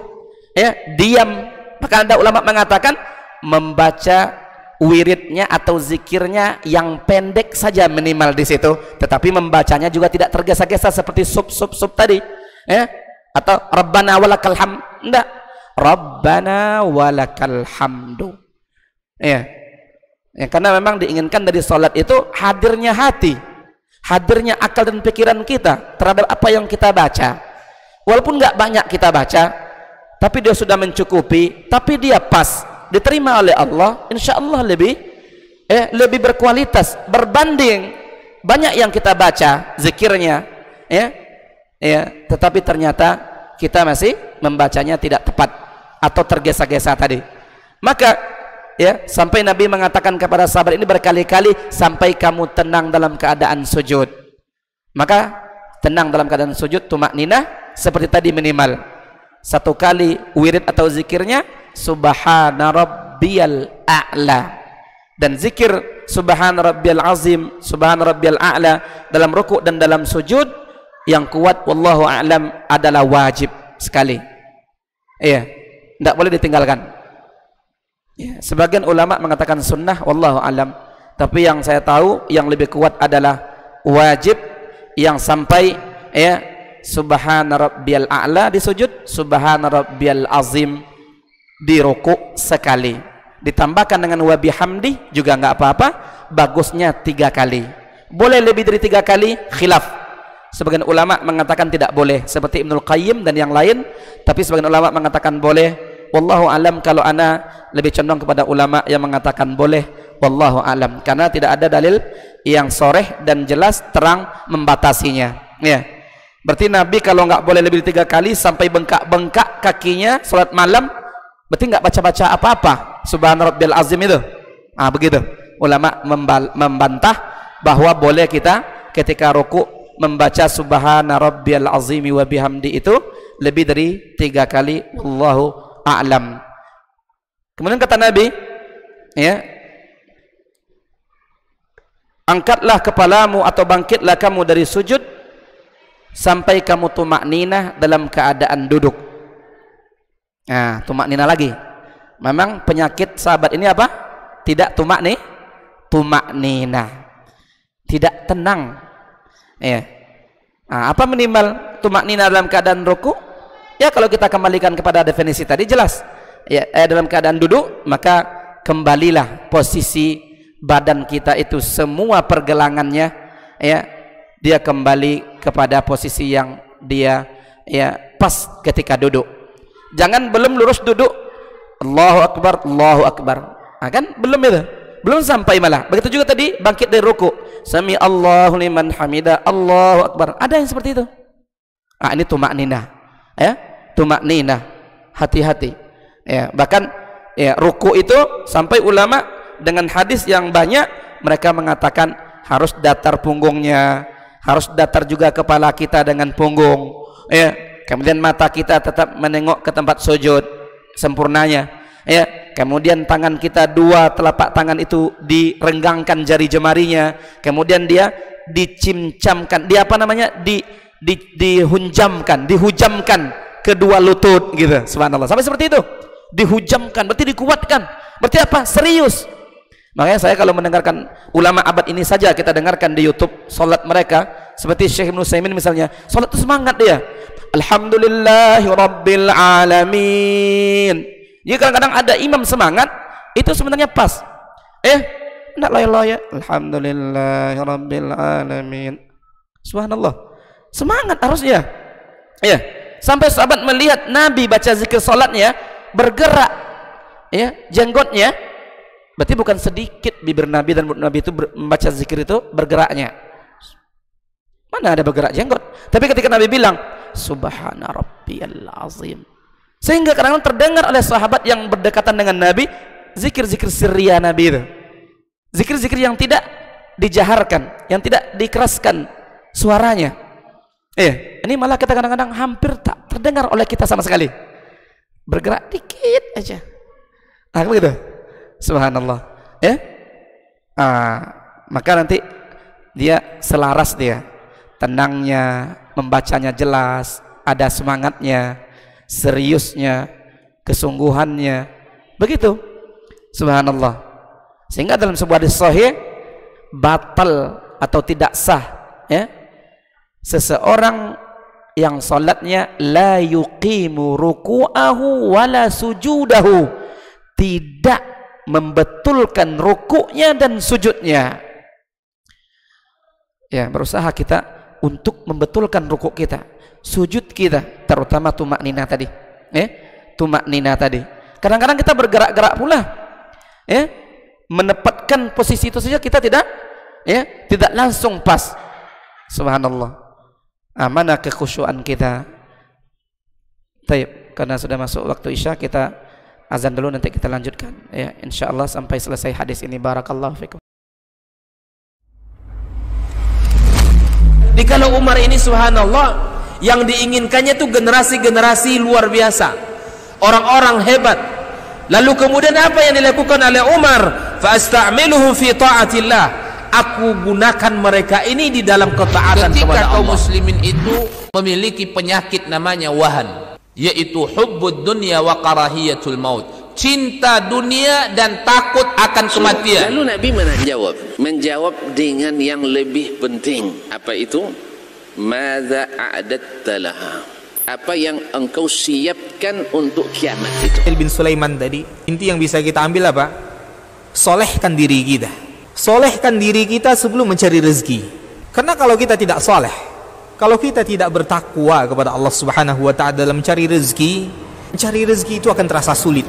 ya, diam. Maka ada ulama mengatakan membaca wiridnya atau zikirnya yang pendek saja minimal di situ, tetapi membacanya juga tidak tergesa-gesa seperti sub tadi, ya, atau Rabbana walakal hamd. Enggak, Rabbana walakal hamdu, ya. Ya, karena memang diinginkan dari sholat itu hadirnya hati, hadirnya akal dan pikiran kita terhadap apa yang kita baca. Walaupun nggak banyak kita baca, tapi dia sudah mencukupi, tapi dia pas, diterima oleh Allah, insya Allah lebih berkualitas berbanding banyak yang kita baca zikirnya, ya, tetapi ternyata kita masih membacanya tidak tepat atau tergesa-gesa tadi. Maka, ya, sampai Nabi mengatakan kepada sahabat ini berkali-kali, sampai kamu tenang dalam keadaan sujud. Maka tenang dalam keadaan sujud, tumakninah seperti tadi minimal 1 kali wirid atau zikirnya subhana rabbiyal a'la, dan zikir subhana rabbiyal azim, subhana rabbiyal a'la dalam rukuk dan dalam sujud yang kuat wallahu a'lam adalah wajib sekali. Iya, tidak boleh ditinggalkan. Ya, sebagian ulama mengatakan sunnah wallahu a'lam, tapi yang saya tahu yang lebih kuat adalah wajib, yang sampai ya subhana rabbiyal a'la di sujud, subhana rabbiyal azim di rukuk sekali, ditambahkan dengan wa bihamdi juga nggak apa-apa, bagusnya 3 kali. Boleh lebih dari 3 kali, khilaf. Sebagian ulama mengatakan tidak boleh seperti Ibnul Qayyim dan yang lain, tapi sebagian ulama mengatakan boleh. Wallahu alam, kalau ana lebih condong kepada ulama yang mengatakan boleh, wallahu alam, karena tidak ada dalil yang soreh dan jelas terang membatasinya. Ya, berarti Nabi kalau nggak boleh lebih dari 3 kali sampai bengkak-bengkak kakinya salat malam, berarti nggak baca-baca apa-apa subhana rabbiyal azim itu. Begitu ulama membantah bahwa boleh kita ketika rukuk membaca subhana rabbiyal azimi wa bihamdi itu lebih dari 3 kali, wallahu a'lam. Kemudian kata Nabi, ya, angkatlah kepalamu atau bangkitlah kamu dari sujud sampai kamu tumakninah dalam keadaan duduk. Nah, tumakninah lagi. Memang penyakit sahabat ini apa? Tidak tumakninah, tidak tenang. Ya. Apa minimal tumakninah dalam keadaan ruku? Ya, kalau kita kembalikan kepada definisi tadi jelas. Ya, dalam keadaan duduk maka kembalilah posisi badan kita itu, semua pergelangannya ya, dia kembali kepada posisi yang dia ya pas ketika duduk. Jangan belum lurus duduk Allahu akbar, Allahu akbar. Kan belum itu. Belum sampai malah. Begitu juga tadi bangkit dari ruku, sami Allahu liman hamida, Allahu akbar. Ada yang seperti itu. Ini tumakninah. Ya, tumakninah. Hati-hati. Ya, bahkan ya ruku itu sampai ulama dengan hadis yang banyak mereka mengatakan harus datar punggungnya, harus datar juga kepala kita dengan punggung. Ya, kemudian mata kita tetap menengok ke tempat sujud sempurnanya. Ya, kemudian tangan kita, 2 telapak tangan itu direnggangkan jari jemarinya, kemudian dia dicincamkan, dihujamkan kedua lutut gitu. Subhanallah, sampai seperti itu, dihujamkan berarti dikuatkan, berarti apa? Serius. Makanya saya kalau mendengarkan ulama abad ini saja kita dengarkan di YouTube salat mereka, seperti Syekh Ibnu Utsaimin misalnya, salat itu semangat dia, alhamdulillahi rabbil alamin. Jadi kadang-kadang ada imam semangat itu sebenarnya pas. Enggak loyo-loyo. Alhamdulillahirabbil alamin. Subhanallah. Semangat harusnya. Ya, sampai sahabat melihat Nabi baca zikir salatnya bergerak ya jenggotnya. Berarti bukan sedikit bibir Nabi dan mulut Nabi itu membaca zikir itu bergeraknya. Mana ada bergerak jenggot? Tapi ketika Nabi bilang subhana rabbiyal azim, sehingga kadang-kadang terdengar oleh sahabat yang berdekatan dengan Nabi zikir-zikir sirriya Nabi itu, zikir-zikir yang tidak dijaharkan, yang tidak dikeraskan suaranya. Ini malah kita kadang-kadang hampir tak terdengar oleh kita sama sekali, bergerak dikit aja. Begitu. Subhanallah. Maka nanti dia selaras, dia tenangnya, membacanya jelas, ada semangatnya, seriusnya, kesungguhannya, begitu. Subhanallah. Sehingga dalam sebuah hadis sahih batal atau tidak sah ya, seseorang yang salatnya la yuqimu ruku'ahu wala sujudahu, tidak membetulkan rukuknya dan sujudnya. Ya, berusaha kita untuk membetulkan rukuk kita, sujud kita, terutama tumakninah tadi. Tumakninah tadi. Kadang-kadang kita bergerak-gerak pula. Menempatkan posisi itu saja kita tidak langsung pas. Subhanallah. Mana kekhusyuan kita. Baik, karena sudah masuk waktu Isya, kita azan dulu, nanti kita lanjutkan ya, insyaallah sampai selesai hadis ini. Barakallahu fikum. Di kalau Umar ini subhanallah, yang diinginkannya itu generasi-generasi luar biasa, orang-orang hebat. Lalu kemudian apa yang dilakukan oleh Umar? Fa asta'miluhum fi ta'atillah, aku gunakan mereka ini di dalam ketaatan kepada Allah. Ketika kaum muslimin itu memiliki penyakit namanya wahan, yaitu hubbud dunya wa karahiyatul maut, cinta dunia dan takut akan kematian. Lalu Nabi menjawab dengan yang lebih penting. Apa itu? Madza a'adatta laha, apa yang engkau siapkan untuk kiamat itu. Bin Sulaiman tadi, inti yang bisa kita ambil apa? Solehkan diri kita. Solehkan diri kita sebelum mencari rezeki. Karena kalau kita tidak soleh, kalau kita tidak bertakwa kepada Allah Subhanahu wa ta'ala dalam mencari rezeki itu akan terasa sulit.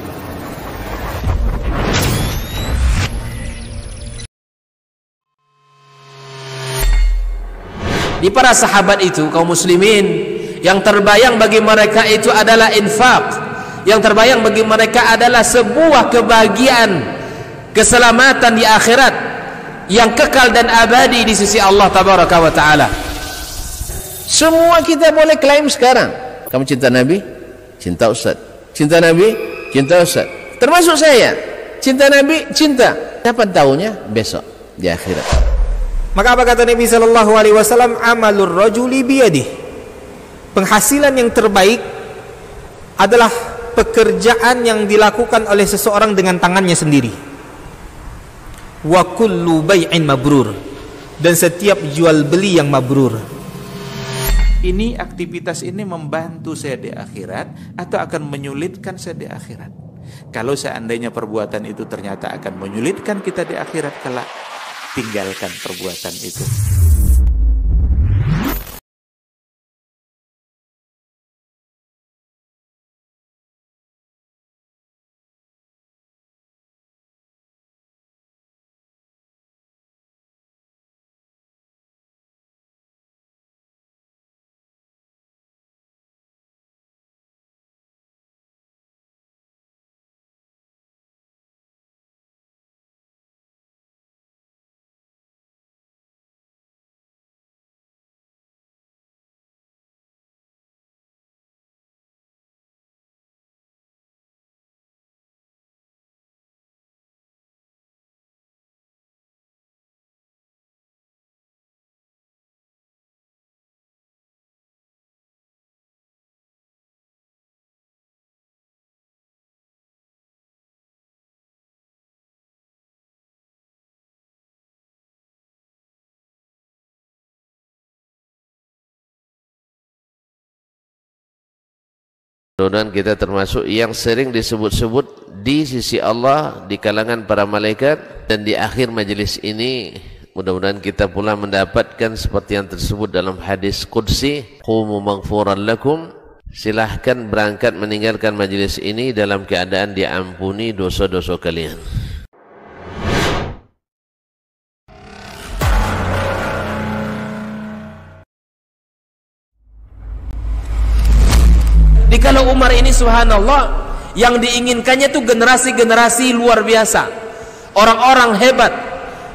Di para sahabat itu, kaum muslimin, yang terbayang bagi mereka itu adalah infak, yang terbayang bagi mereka adalah sebuah kebahagiaan, keselamatan di akhirat yang kekal dan abadi di sisi Allah tabaraka wa ta'ala. Semua kita boleh klaim sekarang. Kamu cinta Nabi? Cinta Ustaz. Cinta Nabi? Cinta Ustaz. Termasuk saya. Cinta Nabi? Cinta. Kapan tahunya? Besok di akhirat. Maka apa kata Nabi SAW? Amalur rajuli biyadih, penghasilan yang terbaik adalah pekerjaan yang dilakukan oleh seseorang dengan tangannya sendiri. Wa kullu bai'in mabrur, dan setiap jual beli yang mabrur. Ini aktivitas ini membantu saya di akhirat atau akan menyulitkan saya di akhirat? Kalau seandainya perbuatan itu ternyata akan menyulitkan kita di akhirat kelak, tinggalkan perbuatan itu. Mudah-mudahan kita termasuk yang sering disebut-sebut di sisi Allah, di kalangan para malaikat, dan di akhir majelis ini mudah-mudahan kita pula mendapatkan seperti yang tersebut dalam hadis qudsi, qumu maghfuran lakum, silahkan berangkat meninggalkan majelis ini dalam keadaan diampuni dosa-dosa kalian. Di kalau Umar ini subhanallah, yang diinginkannya itu generasi-generasi luar biasa, orang-orang hebat.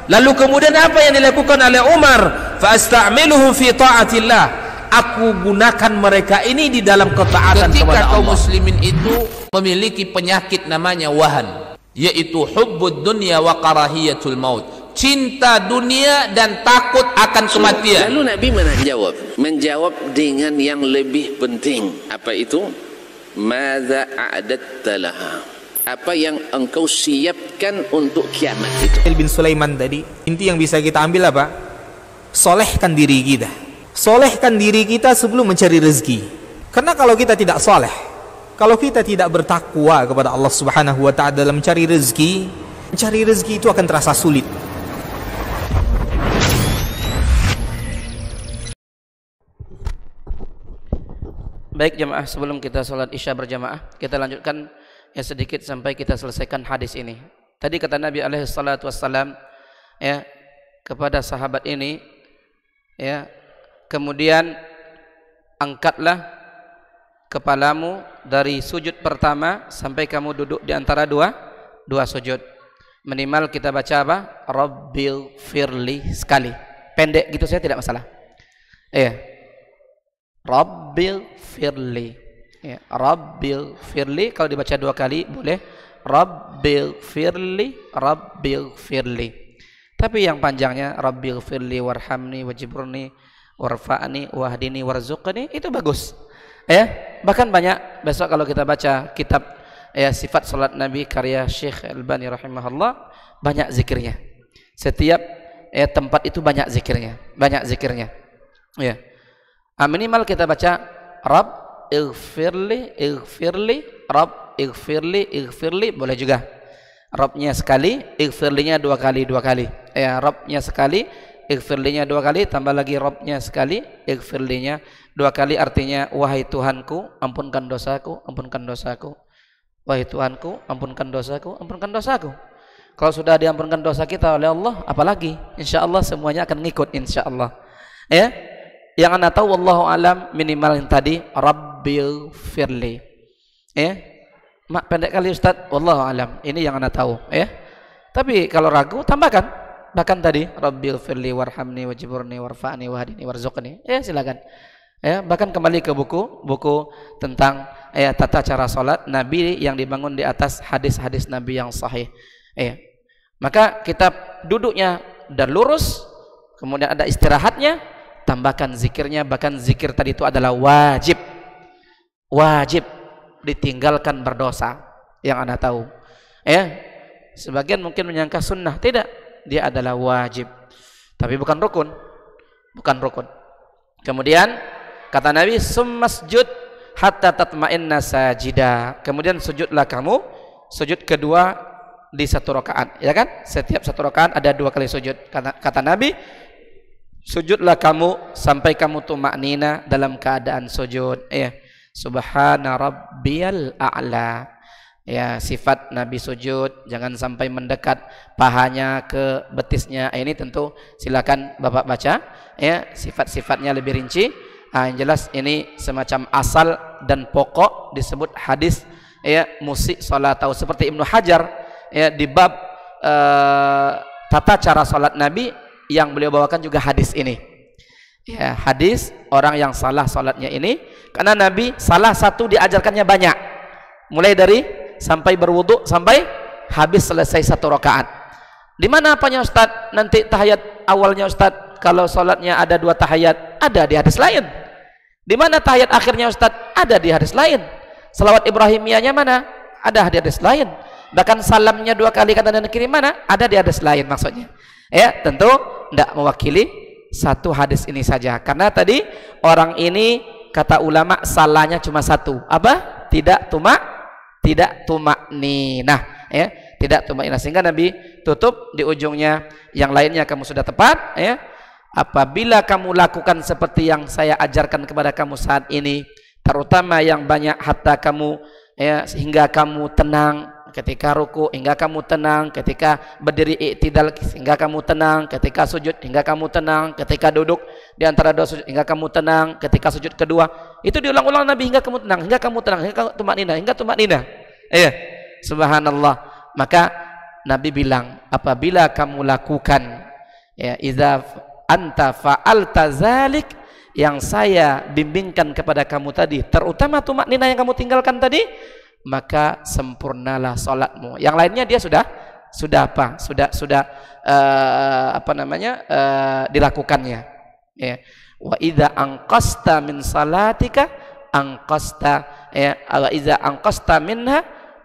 Lalu kemudian apa yang dilakukan oleh Umar? Fa asta'miluhum fi ta'atillah, aku gunakan mereka ini di dalam ketaatan kepada Allah. Ketika kaum muslimin itu memiliki penyakit namanya wahan, yaitu hubbud dunya wa karahiyatul maut, cinta dunia dan takut akan kematian. Lalu Nabi menjawab dengan yang lebih penting. Apa itu? Madza a'adatta laha, apa yang engkau siapkan untuk kiamat itu. Bin Sulaiman tadi, inti yang bisa kita ambil apa? Solehkan diri kita. Solehkan diri kita sebelum mencari rezeki. Karena kalau kita tidak soleh, kalau kita tidak bertakwa kepada Allah Subhanahu wa ta'ala dalam mencari rezeki itu akan terasa sulit. Baik jemaah, sebelum kita sholat isya berjamaah, kita lanjutkan ya sedikit sampai kita selesaikan hadis ini. Tadi kata Nabi alaihi salatu wassalam ya kepada sahabat ini ya, kemudian angkatlah kepalamu dari sujud pertama sampai kamu duduk di antara dua sujud. Minimal kita baca apa? Rabbil firli sekali. Pendek gitu saya tidak masalah. Rabbil firli. Ya, Rabbil firli kalau dibaca 2 kali boleh. Rabbil firli, Rabbil firli. Tapi yang panjangnya Rabbil firli warhamni wajiburni warfa'ni wahdini warzuqni itu bagus. Bahkan banyak besok kalau kita baca kitab sifat salat Nabi karya Syekh Albani rahimahullah, banyak zikirnya. Setiap tempat itu banyak zikirnya, minimal kita baca Rabb ighfirli Rabb ighfirli boleh juga. Rabbnya sekali, ighfirlinya 2 kali. Rabbnya sekali, ighfirlinya 2 kali, tambah lagi Rabbnya sekali, ighfirlinya 2 kali, artinya wahai Tuhanku, ampunkan dosaku. Wahai Tuhanku, ampunkan dosaku. Kalau sudah diampunkan dosa kita oleh Allah, apalagi? Insyaallah semuanya akan ngikut insyaallah. Yang anda tahu wallahu alam, minimal yang tadi Rabbil firli. Mak pendek kali Ustaz, wallahu alam. Ini yang anda tahu, Tapi kalau ragu tambahkan, bahkan tadi Rabbil firli warhamni wajiburni warfa'ni wahdini warzuqni. Silakan. Bahkan kembali ke buku tentang tata cara salat Nabi yang dibangun di atas hadis-hadis Nabi yang sahih. Maka kita duduknya dan lurus, kemudian ada istirahatnya, tambahkan zikirnya. Bahkan zikir tadi itu adalah wajib ditinggalkan berdosa, yang anda tahu. Sebagian mungkin menyangka sunnah, tidak, dia adalah wajib, tapi bukan rukun. Kemudian kata Nabi, summasjud hatta tatma'inna sajida. Kemudian sujudlah kamu, sujud kedua di 1 rakaat, ya kan? Setiap 1 rakaat ada 2 kali sujud. Kata Nabi, sujudlah kamu sampai kamu tumaknina dalam keadaan sujud. Subhana rabbiyal a'la. Sifat Nabi sujud, jangan sampai mendekat pahanya ke betisnya. Ini tentu silakan Bapak baca, sifat-sifatnya lebih rinci. Yang jelas ini semacam asal dan pokok disebut hadis musik salat, atau seperti Ibnu Hajar di bab tata cara salat Nabi yang beliau bawakan juga hadis ini. Hadis orang yang salah salatnya ini, karena Nabi salah satu diajarkannya banyak, mulai dari sampai berwudu sampai habis selesai 1 rakaat. Di mana apanya Ustaz? Nanti tahiyat awalnya Ustaz, kalau salatnya ada 2 tahiyat, ada di hadis lain. Di mana tahiyat akhirnya Ustaz? Ada di hadis lain. Salawat Ibrahimiyahnya mana? Ada di hadis lain. Bahkan salamnya 2 kali kanan dan kiri mana? Ada di hadis lain maksudnya. Tentu tidak mewakili satu hadis ini saja, karena tadi orang ini kata ulama salahnya cuma 1, apa? Tidak tumakninah, tidak tumakninah, sehingga Nabi tutup di ujungnya, yang lainnya kamu sudah tepat, apabila kamu lakukan seperti yang saya ajarkan kepada kamu saat ini, terutama yang banyak, hatta kamu sehingga kamu tenang ketika ruku, hingga kamu tenang ketika berdiri i'tidal, hingga kamu tenang ketika sujud, hingga kamu tenang ketika duduk di antara 2 sujud, hingga kamu tenang ketika sujud kedua. Itu diulang-ulang Nabi, hingga kamu tenang, hingga tumakninah. Subhanallah. Maka Nabi bilang, apabila kamu lakukan idza anta fa'alta zalik, yang saya bimbingkan kepada kamu tadi, terutama tumakninah yang kamu tinggalkan tadi, maka sempurnalah salatmu. Yang lainnya dia sudah dilakukannya. Wa idza anqasta min salatika wa idza anqasta minha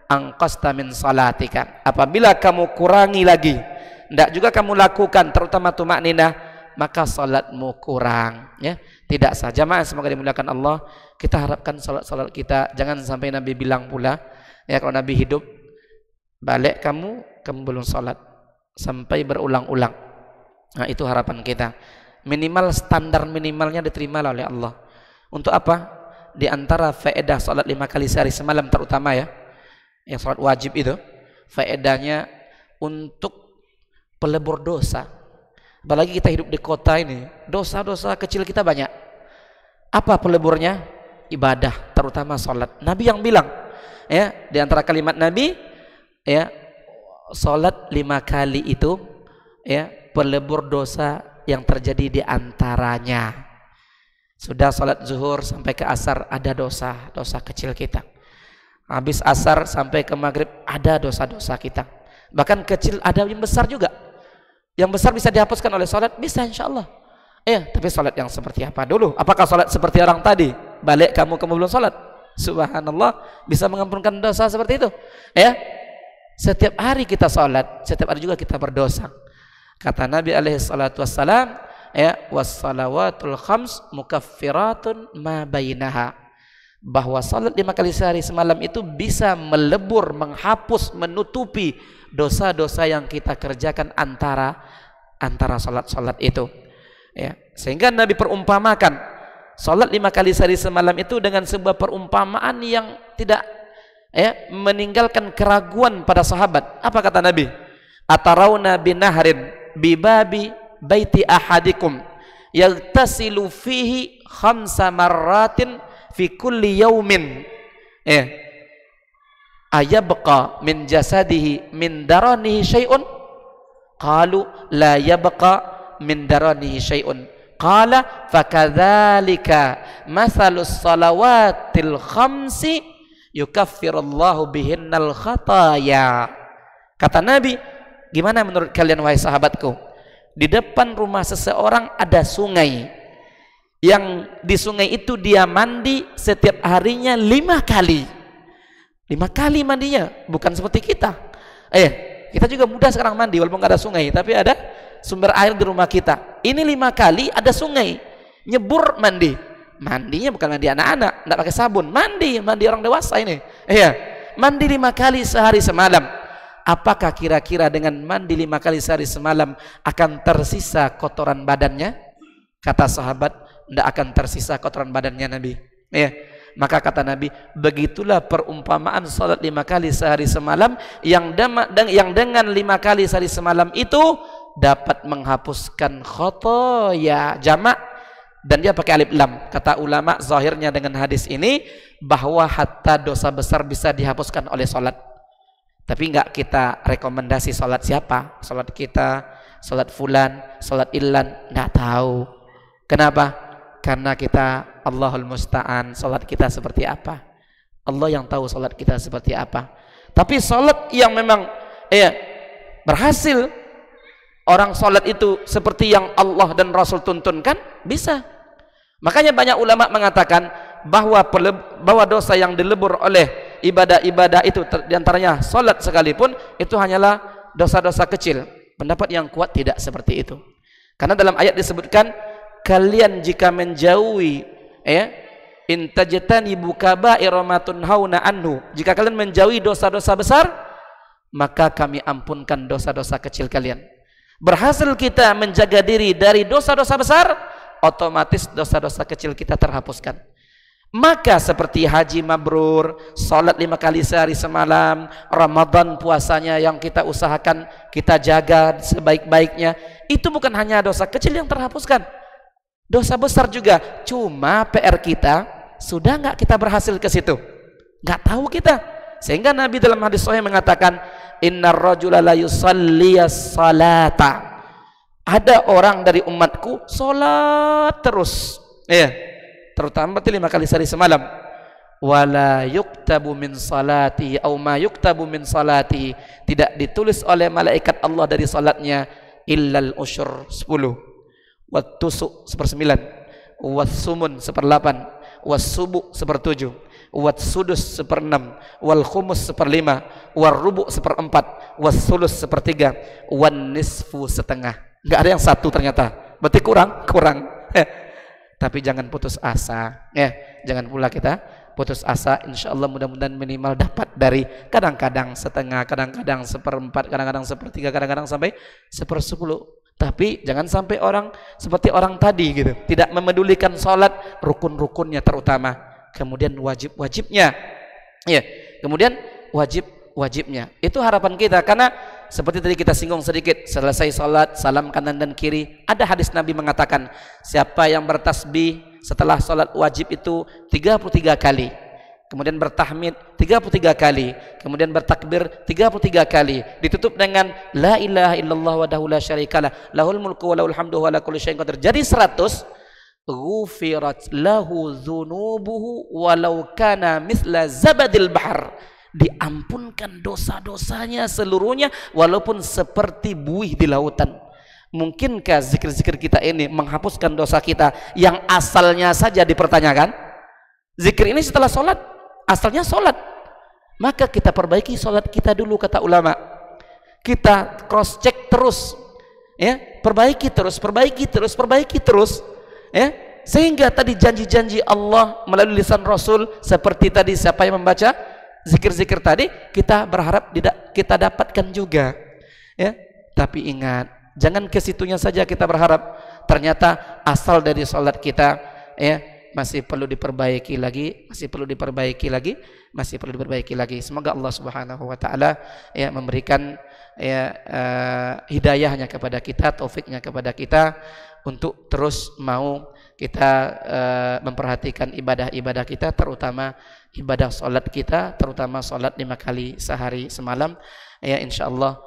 anqasta min salatika. Apabila kamu kurangi lagi, tidak juga kamu lakukan terutama tumakninah, maka salatmu kurang. Tidak sah. Jamaah semoga dimuliakan Allah, kita harapkan salat kita jangan sampai Nabi bilang pula, kalau Nabi hidup, balik kamu belum salat, sampai berulang-ulang. Nah, itu harapan kita. Minimal, standar minimalnya diterima oleh Allah. Untuk apa? Di antara faedah salat 5 kali sehari semalam terutama yang salat wajib itu, faedahnya untuk pelebur dosa. Apalagi kita hidup di kota ini, dosa-dosa kecil kita banyak. Apa peleburnya? Ibadah, terutama salat. Nabi yang bilang, di antara kalimat Nabi, salat 5 kali itu, pelebur dosa yang terjadi di antaranya. Sudah sholat zuhur sampai ke asar ada dosa kecil kita. Habis asar sampai ke maghrib ada dosa-dosa kita. Bahkan kecil ada yang besar juga. Yang besar bisa dihapuskan oleh sholat, bisa insya Allah. Tapi sholat yang seperti apa dulu? Apakah sholat seperti orang tadi? Balik kamu belum sholat? Subhanallah, bisa mengampunkan dosa seperti itu. Setiap hari kita sholat, setiap hari juga kita berdosa. Kata Nabi alaihi salatu wassalam, wassalawatul khams mukaffiratun ma bainaha, bahwa salat 5 kali sehari semalam itu bisa melebur, menghapus, menutupi dosa-dosa yang kita kerjakan antara salat-salat itu. Sehingga Nabi perumpamakan salat 5 kali sehari semalam itu dengan sebuah perumpamaan yang tidak meninggalkan keraguan pada sahabat. Apa kata Nabi? Atarawna binahrin bibabi baiti ahadikum yagtasilu fihi 5 marratin fi kulli yaumin ayabqa min jasadihi min daranihi syai'un, qalu la yabqa min daranihi syai'un, qala fakadzalika mathalus salawatil khamsi yukaffirullahu bihinnal khataya. Kata Nabi, gimana menurut kalian wahai sahabatku? Di depan rumah seseorang ada sungai, yang di sungai itu dia mandi setiap harinya 5 kali. 5 kali mandinya, bukan seperti kita. Kita juga mudah sekarang mandi walaupun nggak ada sungai, tapi ada sumber air di rumah kita. Ini 5 kali ada sungai, nyebur mandi. Mandinya bukan mandi anak-anak, nggak pakai sabun, mandi orang dewasa ini. Mandi 5 kali sehari semalam. Apakah kira-kira dengan mandi 5 kali sehari semalam akan tersisa kotoran badannya? Kata sahabat, tidak akan tersisa kotoran badannya Nabi. Maka kata Nabi, begitulah perumpamaan salat 5 kali sehari semalam yang dengan 5 kali sehari semalam itu dapat menghapuskan khotoya, jamak, dan dia pakai alif lam. Kata ulama zahirnya dengan hadis ini bahwa hatta dosa besar bisa dihapuskan oleh salat. Tapi enggak kita rekomendasi salat siapa, salat kita, salat fulan, salat ilan, enggak tahu. Kenapa? Karena kita Allahul Musta'an, salat kita seperti apa, Allah yang tahu salat kita seperti apa. Tapi salat yang memang berhasil, orang salat itu seperti yang Allah dan Rasul tuntunkan, bisa. Makanya banyak ulama mengatakan bahwa dosa yang dilebur oleh ibadah-ibadah itu, diantaranya salat sekalipun, itu hanyalah dosa-dosa kecil. Pendapat yang kuat tidak seperti itu. Karena dalam ayat disebutkan, kalian jika menjauhi intajtanibu kaba'ira ma tunhauna anhu, jika kalian menjauhi dosa-dosa besar, maka kami ampunkan dosa-dosa kecil kalian. Berhasil kita menjaga diri dari dosa-dosa besar, otomatis dosa-dosa kecil kita terhapuskan. Maka seperti haji mabrur, salat 5 kali sehari semalam, Ramadan puasanya yang kita usahakan kita jaga sebaik-baiknya, itu bukan hanya dosa kecil yang terhapuskan, dosa besar juga. Cuma PR kita, sudah nggak kita berhasil ke situ? Nggak tahu kita. Sehingga Nabi dalam hadis sahih mengatakan, innar rajula la yusalliyas salata. Ada orang dari umatku salat terus, terutama 5 kali sehari semalam. Wala yuktabu min salatihi aw ma yuktabu min salatihi, tidak ditulis oleh malaikat Allah dari salatnya illal usyur 10, wat tusuk 1/9, wat sumun 1/8, was subu 1/7, wat sudus 1/6, wal khumus 1/5, war rubu 1/4, was sulus 1/3, wan nisfu 1/2. Enggak ada yang 1 ternyata, berarti kurang. Tapi jangan putus asa, jangan pula kita putus asa. Insya Allah mudah-mudahan minimal dapat dari kadang-kadang 1/2, kadang-kadang 1/4, kadang-kadang 1/3, kadang-kadang sampai 1/10. Tapi jangan sampai orang seperti orang tadi gitu, tidak memedulikan sholat, rukun-rukunnya terutama, kemudian wajib-wajibnya, kemudian wajib-wajibnya. Itu harapan kita, karena seperti tadi kita singgung sedikit, selesai sholat salam kanan dan kiri. Ada hadis Nabi mengatakan, siapa yang bertasbih setelah sholat wajib itu 33 kali, kemudian bertahmid 33 kali, kemudian bertakbir 33 kali, ditutup dengan la ilaha illallah wahdahu la syarikalah lahul mulku wa lahul hamdu wa ala kulli syai'in qadir, jadi 100. ghufirat lahu dzunubuhu walau kana mithla zabadil bahr. Diampunkan dosa-dosanya seluruhnya walaupun seperti buih di lautan. Mungkinkah zikir-zikir kita ini menghapuskan dosa kita yang asalnya saja dipertanyakan? Zikir ini setelah sholat, asalnya sholat, maka kita perbaiki sholat kita dulu, kata ulama. Kita cross check terus, ya, perbaiki terus, ya, sehingga tadi janji-janji Allah melalui lisan Rasul seperti tadi, siapa yang membaca zikir-zikir tadi, kita berharap kita dapatkan juga, ya. Tapi ingat, jangan ke situnya saja kita berharap, ternyata asal dari sholat kita, ya, masih perlu diperbaiki lagi, masih perlu diperbaiki lagi. Semoga Allah Subhanahu wa taala, ya, memberikan, ya, hidayahnya kepada kita, taufiknya kepada kita untuk terus mau kita memperhatikan ibadah-ibadah kita, terutama ibadah sholat kita, terutama sholat 5 kali sehari semalam, ya. Insyaallah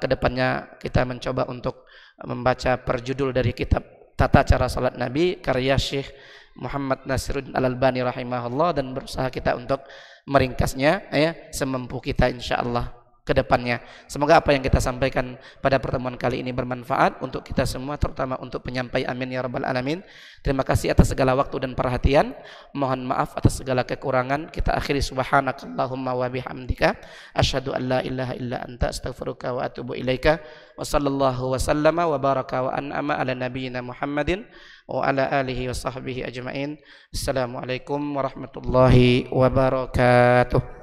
kedepannya kita mencoba untuk membaca perjudul dari kitab Tata Cara Sholat Nabi karya Syekh Muhammad Nasiruddin Al-Albani rahimahullah, dan berusaha kita untuk meringkasnya, ya, semampu kita insyaallah ke depannya. Semoga apa yang kita sampaikan pada pertemuan kali ini bermanfaat untuk kita semua, terutama untuk penyampai. Amin ya rabbal alamin. Terima kasih atas segala waktu dan perhatian. Mohon maaf atas segala kekurangan. Kita akhiri subhanakallahumma wa bihamdika asyhadu an la ilaha illa anta astaghfiruka wa atubu ilaika. Wa sallallahu wa sallama wa baraka wa an'ama ala nabiyyina Muhammadin wa ala alihi wa sahbihi ajmain. Assalamualaikum warahmatullahi wabarakatuh.